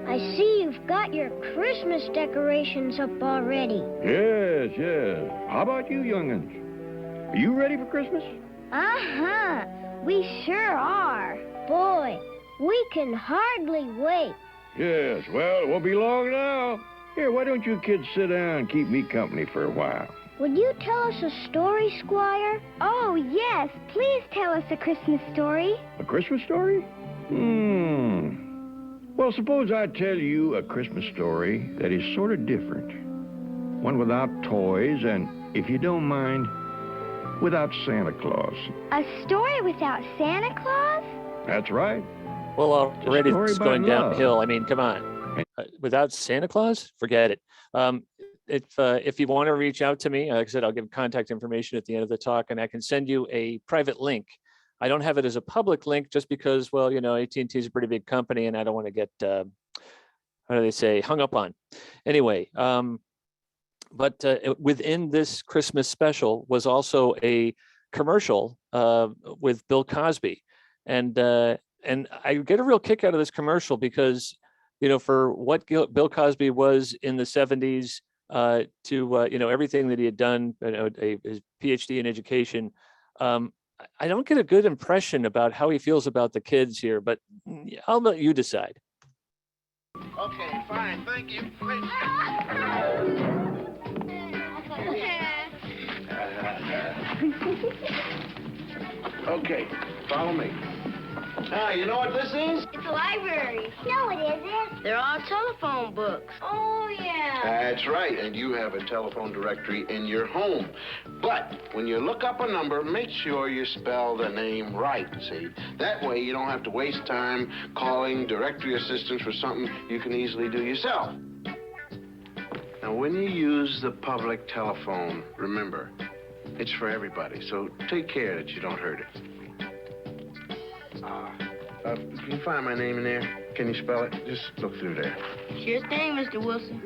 I see you've got your Christmas decorations up already. Yes, yes. How about you, young'uns? Are you ready for Christmas? Uh-huh. We sure are. Boy, we can hardly wait. Yes, well, it won't be long now. Here, why don't you kids sit down and keep me company for a while? Would you tell us a story, Squire? Oh, yes. Please tell us a Christmas story. A Christmas story? Well, suppose I tell you a Christmas story that is sort of different. One without toys and, if you don't mind, without Santa Claus. A story without Santa Claus? That's right. Well, already it's going love. downhill. I mean, come on. Without Santa Claus, forget it. If you want to reach out to me, like I said, I'll give contact information at the end of the talk, and I can send you a private link. I don't have it as a public link just because, well, you know, AT&T is a pretty big company, and I don't want to get, how do they say, hung up on. Anyway, but within this Christmas special was also a commercial with Bill Cosby, and I get a real kick out of this commercial because, you know, for what Bill Cosby was in the 70s, to you know, everything that he had done, you know, his PhD in education, I don't get a good impression about how he feels about the kids here, but I'll let you decide. Okay, fine, thank you. Okay, follow me. Ah, you know what this is? It's a library. No, it isn't. They're all telephone books. Oh, yeah. That's right, and you have a telephone directory in your home. But when you look up a number, make sure you spell the name right, see? That way you don't have to waste time calling directory assistance for something you can easily do yourself. Now, when you use the public telephone, remember, it's for everybody, so take care that you don't hurt it. Can you find my name in there? Can you spell it? Just look through there. Sure thing, Mr. Wilson.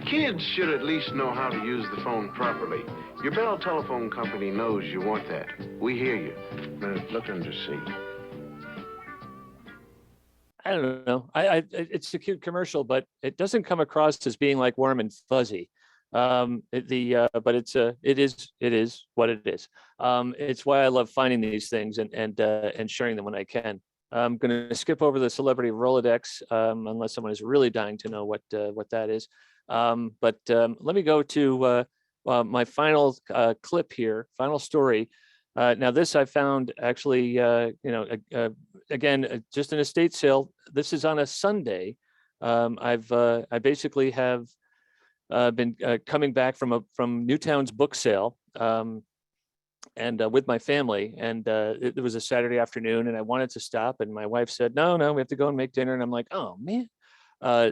Kids should at least know how to use the phone properly. Your Bell Telephone Company knows you want that. We hear you. Now, look under C. I don't know. It's a cute commercial, but it doesn't come across as being like warm and fuzzy. But it is what it is. It's why I love finding these things and sharing them when I can. I'm going to skip over the celebrity Rolodex unless someone is really dying to know what that is. But let me go to my final clip here, final story. Now this I found actually, again, just an estate sale. This is on a Sunday. I basically have been coming back from Newtown's book sale and with my family, and it was a Saturday afternoon, and I wanted to stop, and my wife said, no, we have to go and make dinner, and I'm like, oh man.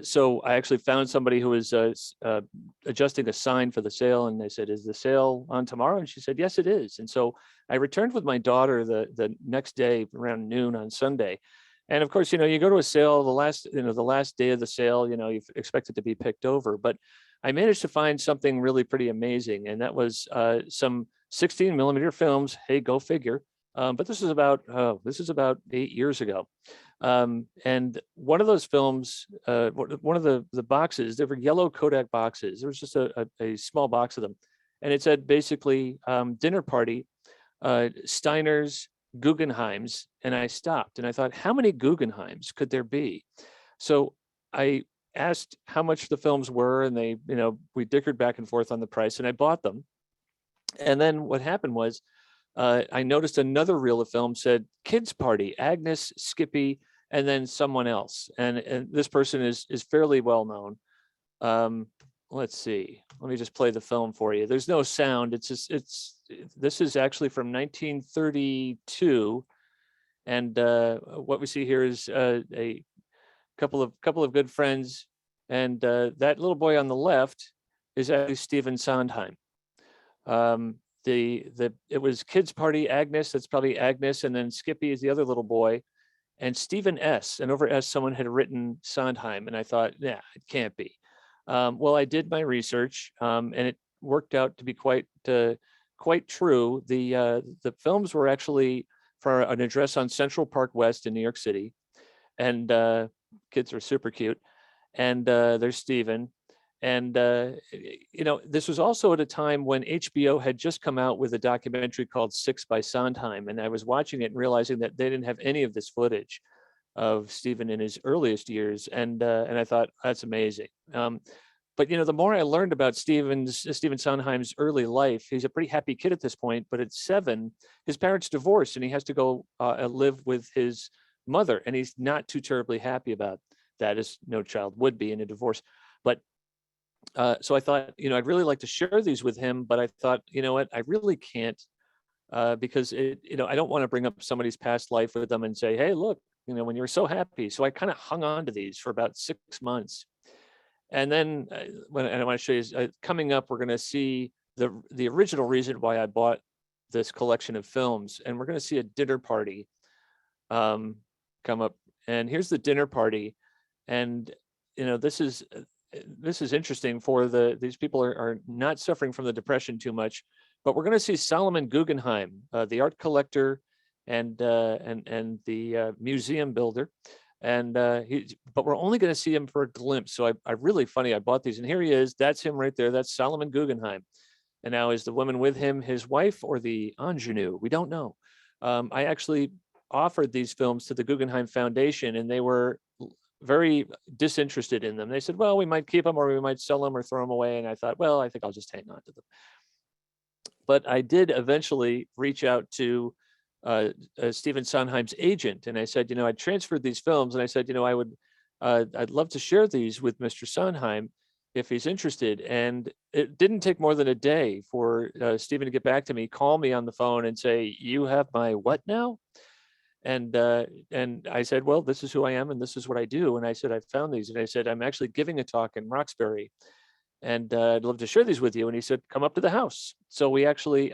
So I actually found somebody who was adjusting a sign for the sale, and they said, is the sale on tomorrow? And she said, yes, it is. And so I returned with my daughter the next day around noon on Sunday. And of course, you know, you go to a sale, the last day of the sale, you know, you expect it to be picked over, but I managed to find something really pretty amazing. And that was some 16 millimeter films. Hey, go figure. But this is about 8 years ago. And one of those films, one of the boxes, there were yellow Kodak boxes. There was just a small box of them. And it said basically dinner party, Steiner's, Guggenheim's. And I stopped and I thought, how many Guggenheims could there be? So I asked how much the films were, and they, you know, we dickered back and forth on the price, and I bought them. And then what happened was I noticed another reel of film said kids party, Agnes, Skippy, and then someone else. And this person is fairly well known. Let's see. Let me just play the film for you. There's no sound. This is actually from 1932. And what we see here is a couple of good friends. And that little boy on the left is actually Stephen Sondheim. It was kids party, Agnes, that's probably Agnes, and then Skippy is the other little boy. and Stephen S. And over S, someone had written Sondheim, and I thought, yeah, it can't be. Well, I did my research, and it worked out to be quite true. The films were actually for an address on Central Park West in New York City, and kids are super cute, and there's Stephen. And, this was also at a time when HBO had just come out with a documentary called 6 by Sondheim. And I was watching it and realizing that they didn't have any of this footage of Stephen in his earliest years. And I thought, that's amazing. But, the more I learned about Stephen Sondheim's early life, he's a pretty happy kid at this point. But at 7, his parents divorced and he has to go live with his mother. And he's not too terribly happy about that, as no child would be in a divorce. But so I thought, I'd really like to share these with him, but I thought, you know what, I really can't because I don't want to bring up somebody's past life with them and say, hey, look, when you were so happy. So I kind of hung on to these for about 6 months. And then and I want to show you coming up, we're going to see the original reason why I bought this collection of films. And we're going to see a dinner party come up. And here's the dinner party. And, this is interesting for these people are not suffering from the depression too much, but we're going to see Solomon Guggenheim, the art collector and the museum builder. And but we're only going to see him for a glimpse. So I really funny. I bought these and here he is. That's him right there. That's Solomon Guggenheim. And now is the woman with him his wife or the ingenue? We don't know. I actually offered these films to the Guggenheim Foundation and they were very disinterested in them. They said, well, we might keep them or we might sell them or throw them away. And I thought, well, I think I'll just hang on to them. But I did eventually reach out to Stephen Sondheim's agent. And I said, I transferred these films. And I said, I'd love to share these with Mr. Sondheim if he's interested. And it didn't take more than a day for Stephen to get back to me, call me on the phone and say, you have my what now? And I said, well, this is who I am and this is what I do. And I said, I found these. And I said, I'm actually giving a talk in Roxbury and I'd love to share these with you. And he said, come up to the house. So I actually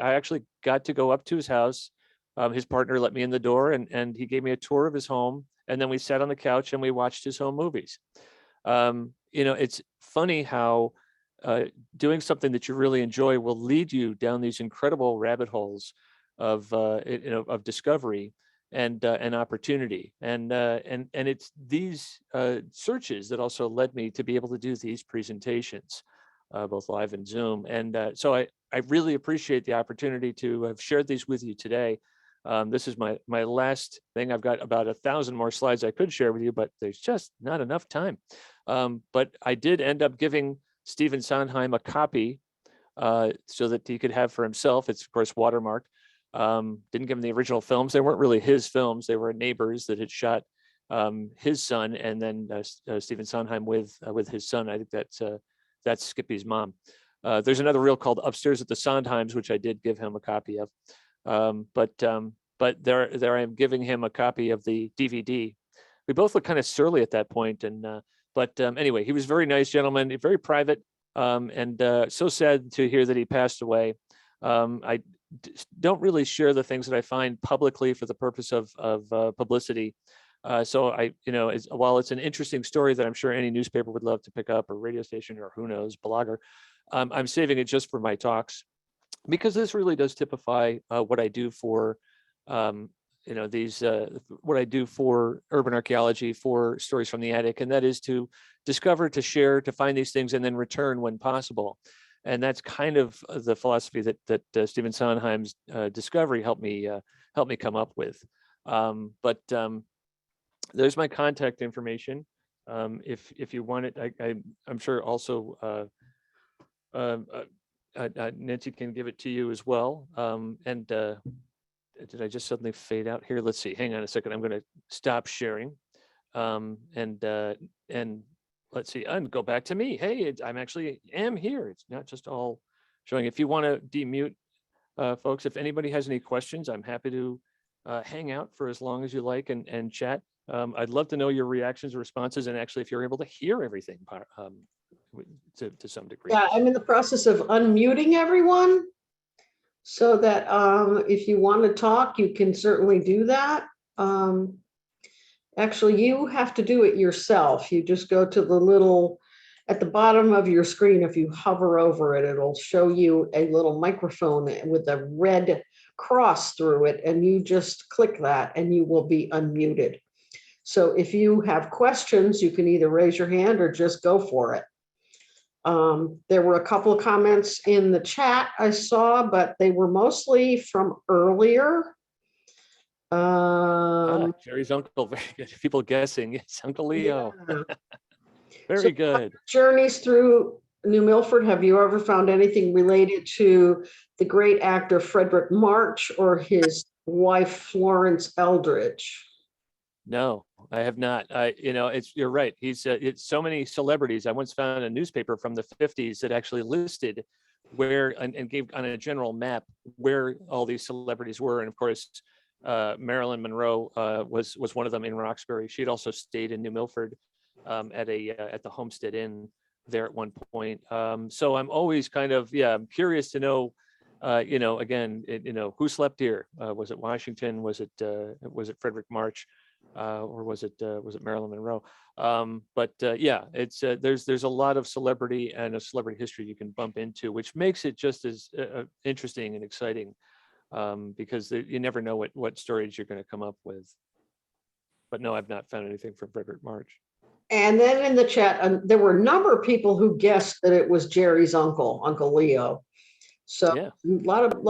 got to go up to his house. His partner let me in the door and he gave me a tour of his home. And then we sat on the couch and we watched his home movies. It's funny how doing something that you really enjoy will lead you down these incredible rabbit holes of discovery and opportunity. And it's these searches that also led me to be able to do these presentations, both live and Zoom. And so I really appreciate the opportunity to have shared these with you today. This is my last thing. I've got about 1,000 more slides I could share with you, but there's just not enough time. But I did end up giving Stephen Sondheim a copy so that he could have for himself. It's of course watermarked. Didn't give him the original films. They weren't really his films. They were neighbors that had shot his son, and then Stephen Sondheim with his son. I think that's Skippy's mom. There's another reel called Upstairs at the Sondheims, which I did give him a copy of. But there I am giving him a copy of the DVD. We both look kind of surly at that point, and but anyway, he was a very nice gentleman, very private, and so sad to hear that he passed away. I don't really share the things that I find publicly for the purpose of publicity. So while it's an interesting story that I'm sure any newspaper would love to pick up, or radio station, or who knows, blogger, I'm saving it just for my talks, because this really does typify what I do for what I do for urban archaeology, for Stories from the Attic, and that is to discover, to share, to find these things, and then return when possible. And that's kind of the philosophy that Stephen Sondheim's discovery helped me come up with. But there's my contact information. If you want it, I'm sure also Nancy can give it to you as well. And did I just suddenly fade out here? Let's see. Hang on a second. I'm going to stop sharing. And let's see, and go back to me. Hey, I'm actually am here. It's not just all showing. If you want to demute folks, if anybody has any questions, I'm happy to hang out for as long as you like and chat. I'd love to know your reactions or responses, and actually if you're able to hear everything to some degree. Yeah, I'm in the process of unmuting everyone so that if you want to talk, you can certainly do that. Actually, you have to do it yourself. You just go to the little, at the bottom of your screen, if you hover over it, it'll show you a little microphone with a red cross through it, and you just click that and you will be unmuted. So if you have questions, you can either raise your hand or just go for it. There were a couple of comments in the chat I saw, but they were mostly from earlier. Jerry's uncle, very good. People guessing, it's Uncle Leo. Yeah. Very So, good. Journeys through New Milford, have you ever found anything related to the great actor Frederick March or his wife Florence Eldridge? No, I have not. You're right. It's so many celebrities. I once found a newspaper from the 50s that actually listed where and gave on a general map where all these celebrities were. And of course, Marilyn Monroe was one of them in Roxbury. She'd also stayed in New Milford at the Homestead Inn there at one point. So I'm always kind of, I'm curious to know, again, who slept here? Was it Washington? Was it Frederick March? Or was it Marilyn Monroe? It's there's a lot of celebrity and a celebrity history you can bump into, which makes it just as interesting and exciting, because you never know what stories you're going to come up with. But no, I've not found anything from Frederick March. And then in the chat, there were a number of people who guessed that it was Jerry's uncle, Uncle Leo. So yeah, a lot of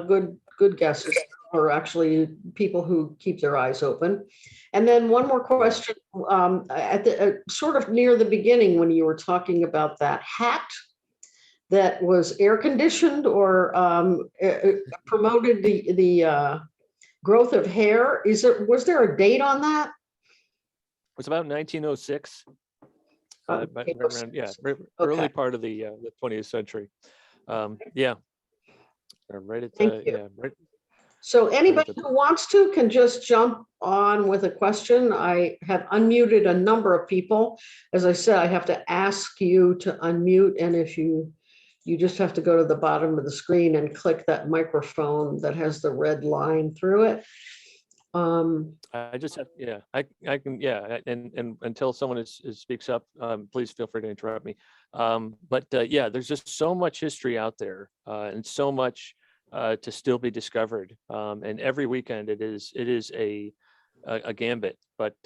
good guesses, or actually people who keep their eyes open. And then one more question, at the sort of near the beginning when you were talking about that hat that was air conditioned or promoted the growth of hair. Was there a date on that? It was about 1906. Early part of the 20th century. Right at the right. So anybody who wants to can just jump on with a question. I have unmuted a number of people. As I said, I have to ask you to unmute, and if you just have to go to the bottom of the screen and click that microphone that has the red line through it. I just have, I can, and until someone speaks up, please feel free to interrupt me. There's just so much history out there, and so much to still be discovered. And every weekend it is a gambit, but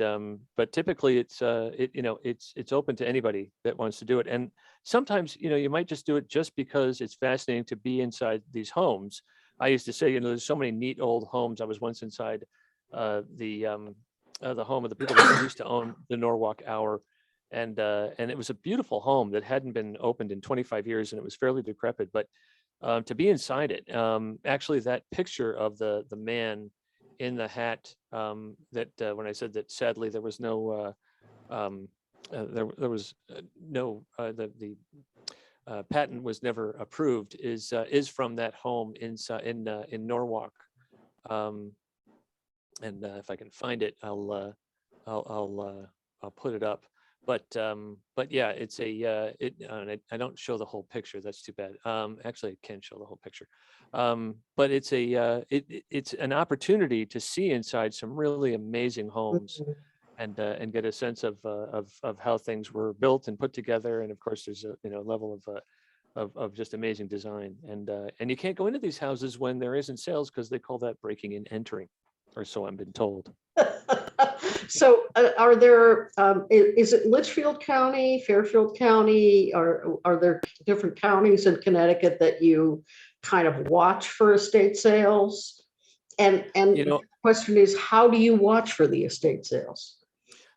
typically it's open to anybody that wants to do it. And sometimes, you might just do it just because it's fascinating to be inside these homes. I used to say, there's so many neat old homes. I was once inside the home of the people that used to own the Norwalk Hour, and it was a beautiful home that hadn't been opened in 25 years, and it was fairly decrepit. But to be inside it, actually, that picture of the man in the hat, that when I said that sadly there was no the patent was never approved, is from that home in Norwalk. And if I can find it, I'll put it up. But it's I don't show the whole picture. That's too bad. Actually, I can show the whole picture. But it's it's an opportunity to see inside some really amazing homes, and get a sense of how things were built and put together. And of course, there's a level of just amazing design. And you can't go into these houses when there isn't sales, because they call that breaking and entering, or so I've been told. So are there, is it Litchfield County, Fairfield County, or are there different counties in Connecticut that you kind of watch for estate sales? And the question is, how do you watch for the estate sales?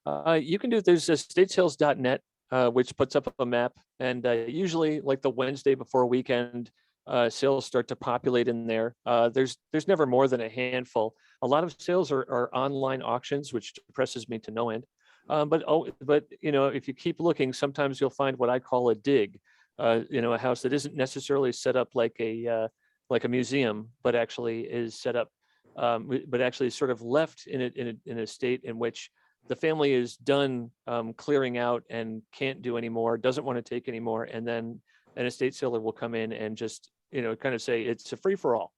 You can do, there's estatesales.net, which puts up a map, and usually like the Wednesday before a weekend, sales start to populate in there. There's never more than a handful. A lot of sales are online auctions, which depresses me to no end. But if you keep looking, sometimes you'll find what I call a dig. A house that isn't necessarily set up like a museum, but actually is set up, but actually is sort of left in a state in which the family is done clearing out and can't do anymore, doesn't want to take anymore, and then an estate seller will come in and just kind of say it's a free for all.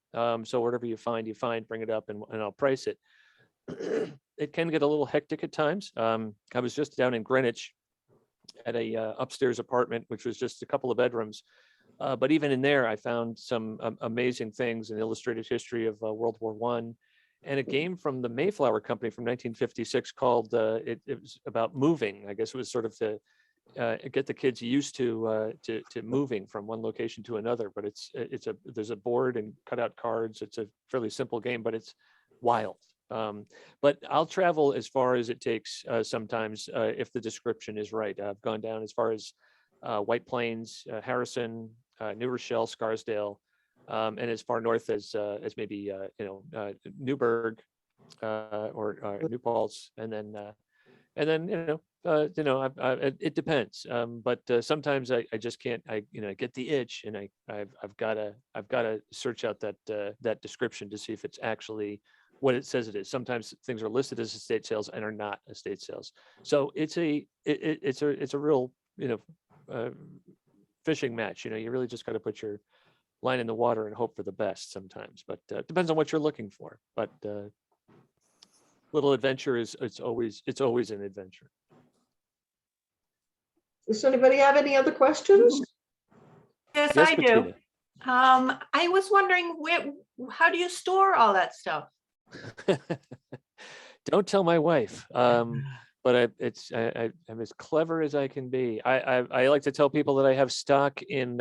So whatever you find, bring it up, and I'll price it. it can get a little hectic at times. I was just down in Greenwich at a upstairs apartment, which was just a couple of bedrooms. But even in there, I found some amazing things, an illustrated history of World War I, and a game from the Mayflower Company from 1956 called, it was about moving. I guess it was sort of to get the kids used to moving from one location to another. But there's a board and cutout cards. It's a fairly simple game, but it's wild. But I'll travel as far as it takes sometimes if the description is right. I've gone down as far as White Plains, Harrison, New Rochelle, Scarsdale, and as far north as maybe Newburgh or New Paltz, and then it depends. But sometimes I just can't. I get the itch, and I've got to search out that description to see if it's actually what it says it is. Sometimes things are listed as estate sales and are not estate sales. So it's a real fishing match. You really just got to put your line in the water and hope for the best sometimes. But it depends on what you're looking for. But little adventure it's always an adventure. Does anybody have any other questions? Yes, Yes, I do. Bettina. I was wondering how do you store all that stuff? Don't tell my wife. But I'm as clever as I can be. I like to tell people that I have stock in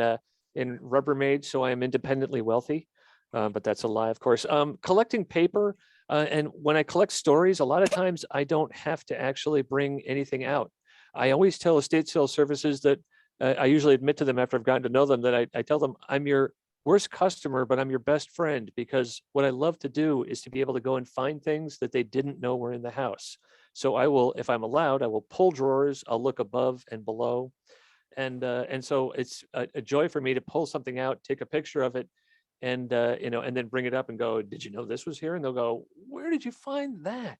Rubbermaid, so I am independently wealthy. But that's a lie, of course. Collecting paper, and when I collect stories, a lot of times I don't have to actually bring anything out. I always tell estate sales services that I usually admit to them after I've gotten to know them that I tell them I'm your worst customer, but I'm your best friend, because what I love to do is to be able to go and find things that they didn't know were in the house. So I will, if I'm allowed, I will pull drawers. I'll look above and below. And so it's a joy for me to pull something out, take a picture of it, and and then bring it up and go, did you know this was here? And they'll go, where did you find that?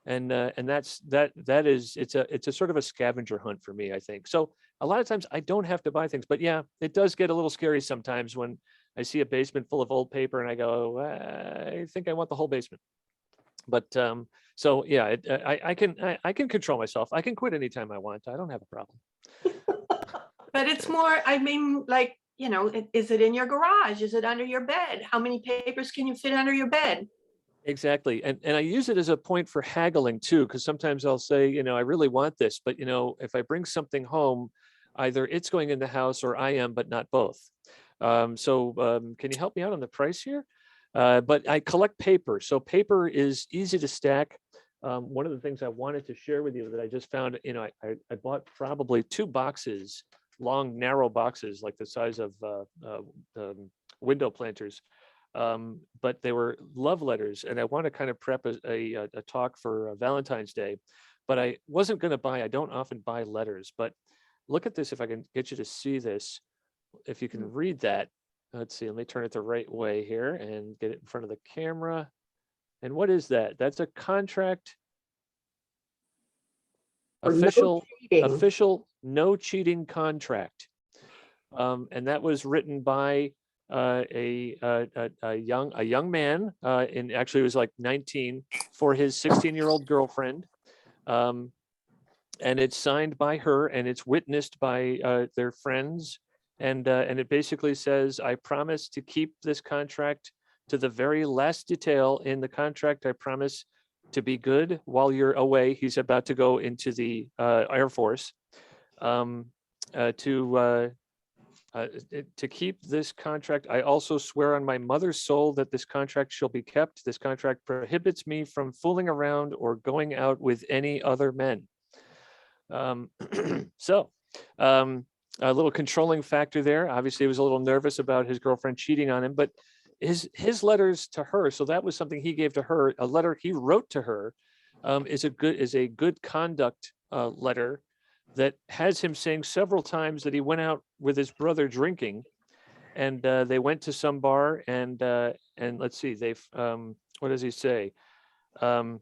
And it's a sort of a scavenger hunt for me, I think. So a lot of times I don't have to buy things, but yeah, it does get a little scary sometimes when I see a basement full of old paper and I go, I think I want the whole basement. But so yeah, I can control myself. I can quit anytime I want. I don't have a problem. But it's more, I mean, like, is it in your garage? Is it under your bed? How many papers can you fit under your bed? Exactly. And I use it as a point for haggling too, because sometimes I'll say, I really want this, but if I bring something home, either it's going in the house or I am, but not both. So can you help me out on the price here? But I collect paper. So paper is easy to stack. One of the things I wanted to share with you that I just found, I bought probably 2 boxes, long, narrow boxes, like the size of window planters. But they were love letters, and I want to kind of prep a talk for Valentine's Day, but I wasn't going to I don't often buy letters, but look at this. If I can get you to see this, if you can read that. Let's see, let me turn it the right way here and get it in front of the camera. And what is that? That's a contract. Official no cheating contract. And that was written by a young man, and actually it was like 19, for his 16-year-old girlfriend. And it's signed by her, and it's witnessed by their friends. And it basically says, I promise to keep this contract to the very last detail in the contract. I promise to be good while you're away. He's about to go into the Air Force. To keep this contract, I also swear on my mother's soul that this contract shall be kept. This contract prohibits me from fooling around or going out with any other men. A little controlling factor there. Obviously, he was a little nervous about his girlfriend cheating on him, but his letters to her, so that was something he gave to her. A letter he wrote to her is a good conduct letter that has him saying several times that he went out with his brother drinking, and they went to some bar, and let's see, what does he say? And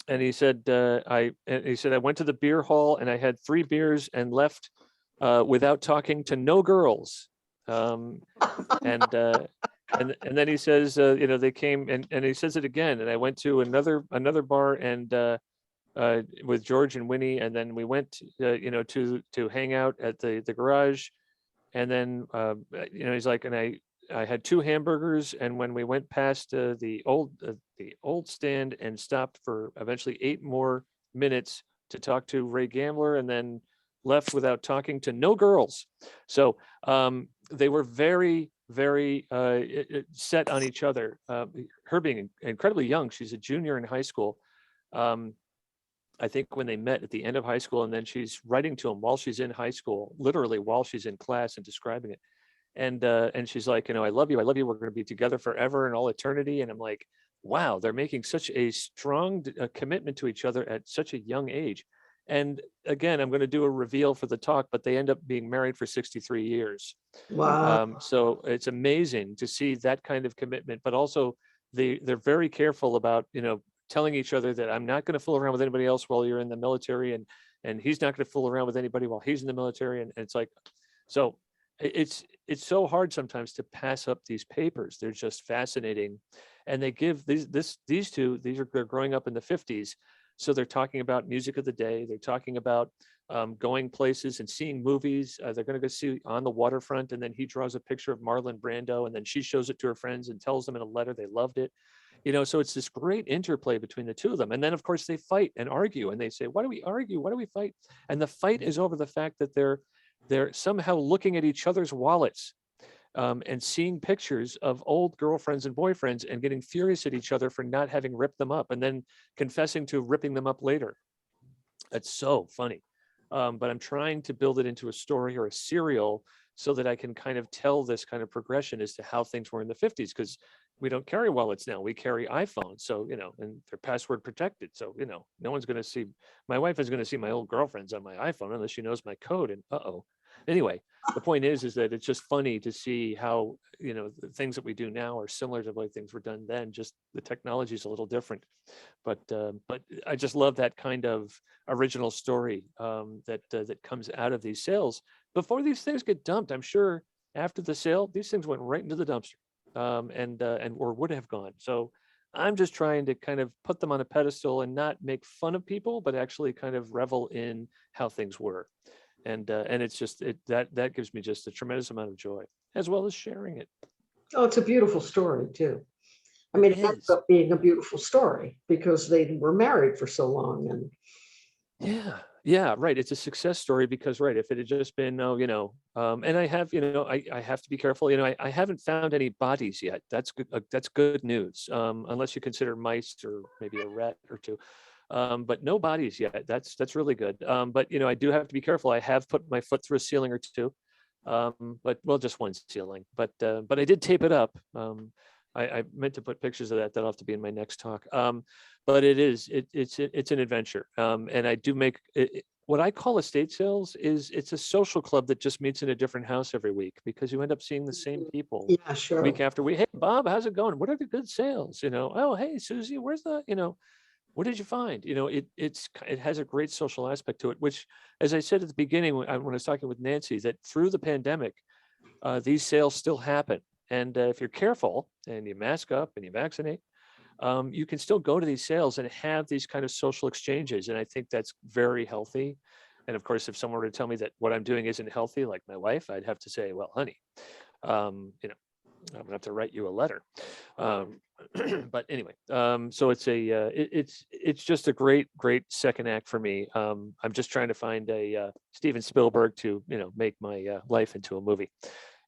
he said, I went to the beer hall and I had 3 beers and left without talking to no girls. And And then he says, they came and he says it again. And I went to another bar and with George and Winnie, and then we went, to hang out at the garage. And then, he's like, and I had 2 hamburgers, and when we went past the old stand and stopped for eventually 8 more minutes to talk to Ray Gambler, and then left without talking to no girls. So they were very, very set on each other. Her being incredibly young, she's a junior in high school. I think when they met at the end of high school, and then she's writing to him while she's in high school, literally while she's in class and describing it. And she's like, I love you. I love you. We're going to be together forever and all eternity. And I'm like, wow, they're making such a strong commitment to each other at such a young age. And again, I'm going to do a reveal for the talk, but they end up being married for 63 years. Wow. So it's amazing to see that kind of commitment, but also they're very careful about, telling each other that I'm not going to fool around with anybody else while you're in the military, and he's not going to fool around with anybody while he's in the military. And it's like, so it's so hard sometimes to pass up these papers. They're just fascinating. And they give these two, they're growing up in the 50s. So they're talking about music of the day. They're talking about going places and seeing movies. They're going to go see On the Waterfront. And then he draws a picture of Marlon Brando, and then she shows it to her friends and tells them in a letter they loved it. So it's this great interplay between the two of them. And then, of course, they fight and argue, and they say, why do we argue? Why do we fight? And the fight is over the fact that they're somehow looking at each other's wallets and seeing pictures of old girlfriends and boyfriends and getting furious at each other for not having ripped them up, and then confessing to ripping them up later. That's so funny. But I'm trying to build it into a story or a serial so that I can kind of tell this kind of progression as to how things were in the 50s, because we don't carry wallets now. We carry iPhones. So, and they're password protected. So, no one's going to see, my wife is going to see my old girlfriends on my iPhone unless she knows my code. And anyway, the point is that it's just funny to see how, the things that we do now are similar to the way things were done then. Just the technology is a little different. But I just love that kind of original story that comes out of these sales. Before these things get dumped, I'm sure after the sale, these things went right into the dumpster. Or would have gone. So I'm just trying to kind of put them on a pedestal and not make fun of people, but actually kind of revel in how things were. And it's just that gives me just a tremendous amount of joy, as well as sharing it. Oh, it's a beautiful story too. I mean, it ends up being a beautiful story because they were married for so long. And yeah, right. It's a success story because, right, if it had just been, and I have, I have to be careful. I haven't found any bodies yet. That's good. That's good news, unless you consider mice or maybe a rat or two. But no bodies yet. That's really good. But I do have to be careful. I have put my foot through a ceiling or two, just one ceiling. But I did tape it up. I meant to put pictures of that. That'll have to be in my next talk. But it's an adventure. And I do make it, what I call estate sales it's a social club that just meets in a different house every week, because you end up seeing the same people week after week. Hey, Bob, how's it going? What are the good sales? Oh, hey, Susie, where's the, what did you find? It has a great social aspect to it, which, as I said at the beginning, when I was talking with Nancy, that through the pandemic, these sales still happen. And if you're careful and you mask up and you vaccinate, you can still go to these sales and have these kind of social exchanges. And I think that's very healthy. And of course, if someone were to tell me that what I'm doing isn't healthy, like my wife, I'd have to say, well, honey, I'm gonna have to write you a letter. But anyway, so it's just a great second act for me. I'm just trying to find a Steven Spielberg to make my life into a movie.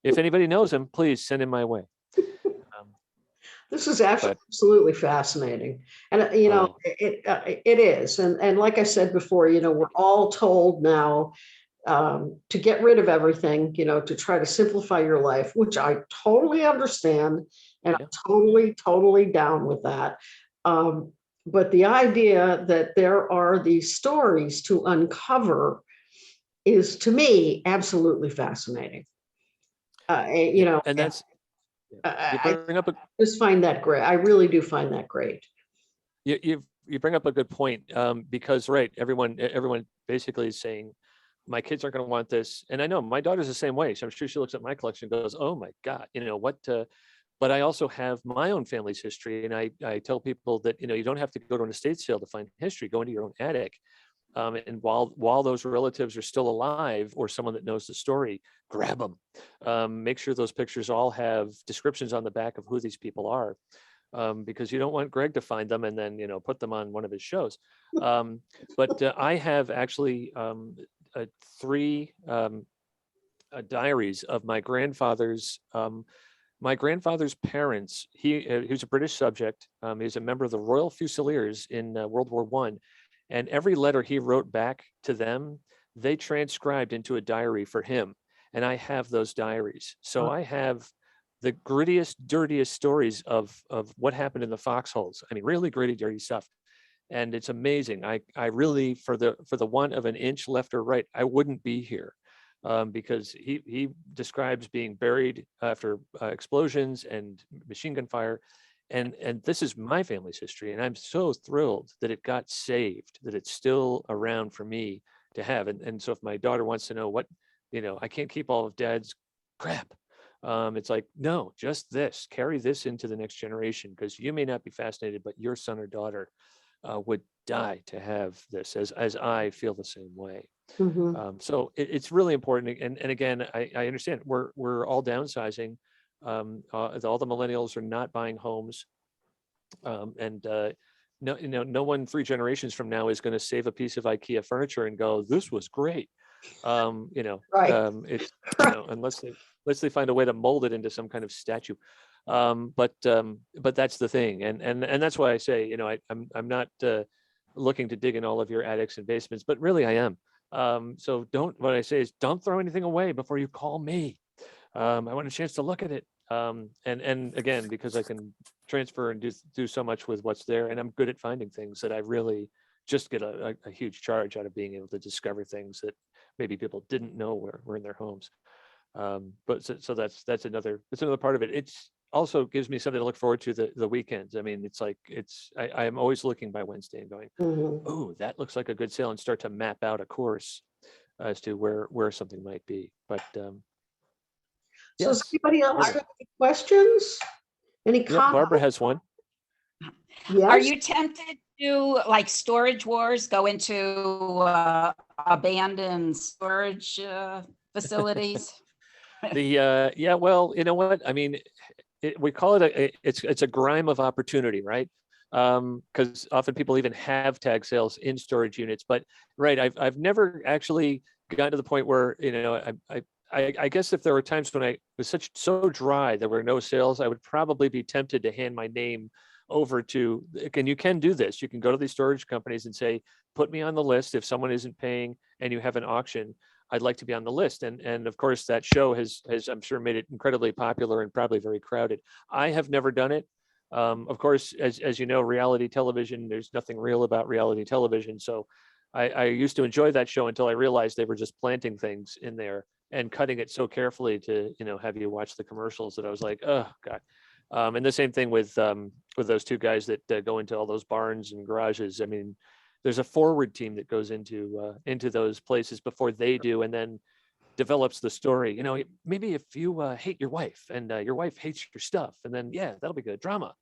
If anybody knows him, please send him my way. This is absolutely fascinating. And, it is. And like I said before, we're all told now to get rid of everything, to try to simplify your life, which I totally understand. And I'm totally down with that. But the idea that there are these stories to uncover is, to me, absolutely fascinating. And that's, I just find that great. I really do find that great. You bring up a good point, because, right, everyone basically is saying, my kids aren't going to want this. And I know my daughter's the same way. So I'm sure she looks at my collection and goes, oh my God, But I also have my own family's history, and I tell people that, you know, you don't have to go to an estate sale to find history. Go into your own attic, and while those relatives are still alive, or someone that knows the story, grab them. Make sure those pictures all have descriptions on the back of who these people are, because you don't want Greg to find them and then, you know, put them on one of his shows. But I have actually 3 diaries of my grandfather's. My grandfather's parents, he was a British subject. He was a member of the Royal Fusiliers in World War I. And every letter he wrote back to them, they transcribed into a diary for him. And I have those diaries. So I have the grittiest, dirtiest stories of what happened in the foxholes. I mean, really gritty, dirty stuff. And it's amazing. I really, for the one of an inch left or right, I wouldn't be here. Because he describes being buried after explosions and machine gun fire. And this is my family's history. And I'm so thrilled that it got saved, that it's still around for me to have. And so if my daughter wants to know what, you know, I can't keep all of Dad's crap. It's like, no, just this, carry this into the next generation, because you may not be fascinated, but your son or daughter would die to have this, as I feel the same way. So it's really important. And again, I understand we're all downsizing. All the millennials are not buying homes. No one 3 generations from now is going to save a piece of IKEA furniture and go, this was great. Right. It's, unless they find a way to mold it into some kind of statue. But that's the thing. And that's why I say, you know, I'm not looking to dig in all of your attics and basements, but really I am. So what I say is don't throw anything away before you call me. I want a chance to look at it. And again, because I can transfer and do so much with what's there, and I'm good at finding things, that I really just get a huge charge out of being able to discover things that maybe people didn't know were in their homes. But so that's another part of it. It's also gives me something to look forward to the weekends. I mean, it's like I am always looking by Wednesday and going, oh, that looks like a good sale, and start to map out a course as to where something might be. But so does anybody else have any questions? Any comments? Barbara has one. Yes? Are you tempted to, like Storage Wars, go into abandoned storage facilities? Yeah, well, you know what? I mean, we call it it's a grime of opportunity, right? Because often people even have tag sales in storage units. But right, I've never actually gotten to the point where, you know, I guess if there were times when I was so dry there were no sales, I would probably be tempted to hand my name over to, and you can do this. You can go to these storage companies and say, put me on the list. If someone isn't paying and you have an auction, I'd like to be on the list. And of course that show has I'm sure made it incredibly popular and probably very crowded. I have never done it. Of course, as you know, reality television, there's nothing real about reality television. So I used to enjoy that show until I realized they were just planting things in there and cutting it so carefully to, you know, have you watch the commercials, that I was like, oh God. And the same thing with those 2 guys that go into all those barns and garages. I mean, there's a forward team that goes into those places before they do, and then develops the story. You know, maybe if you hate your wife and your wife hates your stuff, and then that'll be good drama.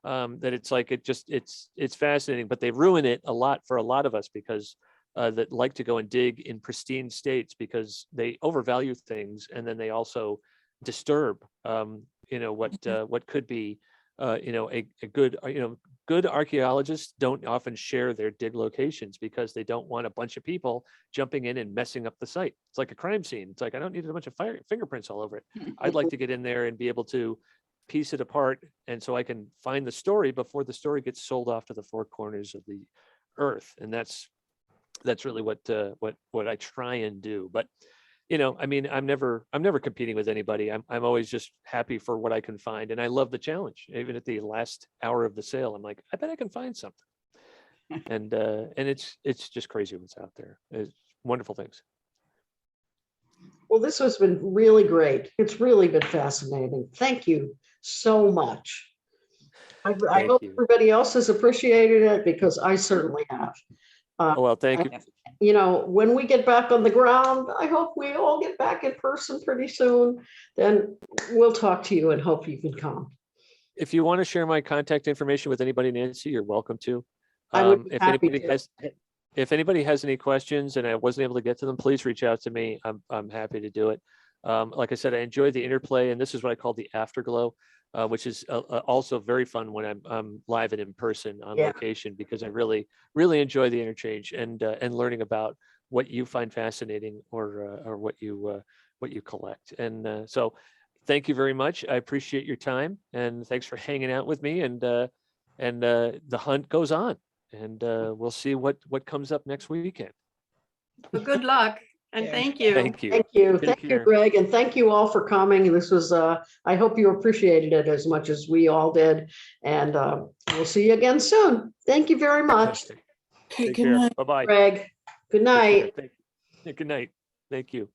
That it's like it's fascinating, but they ruin it a lot for a lot of us because that like to go and dig in pristine states, because they overvalue things, and then they also disturb you know what could be you know a good good archaeologists don't often share their dig locations because they don't want a bunch of people jumping in and messing up the site. It's like a crime scene. It's like, I don't need a bunch of fingerprints all over it. I'd like to get in there and be able to piece it apart, and so I can find the story before the story gets sold off to the 4 corners of the earth. And that's really what I try and do. But you know, I mean, I'm never competing with anybody. I'm always just happy for what I can find, and I love the challenge. Even at the last hour of the sale, I'm like, I bet I can find something. And it's just crazy what's out there. It's wonderful things. Well, this has been really great. It's really been fascinating. Thank you so much. I hope everybody else has appreciated it, because I certainly have. Well, thank you. You know, when we get back on the ground, I hope we all get back in person pretty soon. Then we'll talk to you and hope you can come. If you want to share my contact information with anybody, Nancy, you're welcome to. I would be If happy anybody to. has, if anybody has any questions and I wasn't able to get to them, please reach out to me. I'm happy to do it. Like I said, I enjoy the interplay, and this is what I call the afterglow, which is also very fun when I'm live and in person on location, because I really enjoy the interchange and learning about what you find fascinating or what you collect. And so thank you very much. I appreciate your time, and thanks for hanging out with me. And the hunt goes on, and we'll see what comes up next weekend. Well, good luck and thank you. Thank you. Thank you. Take Thank you, care. Greg. And thank you all for coming. This was, I hope you appreciated it as much as we all did. And we'll see you again soon. Thank you very much. Take care. Bye-bye. Greg. Good night. Good night. Thank you.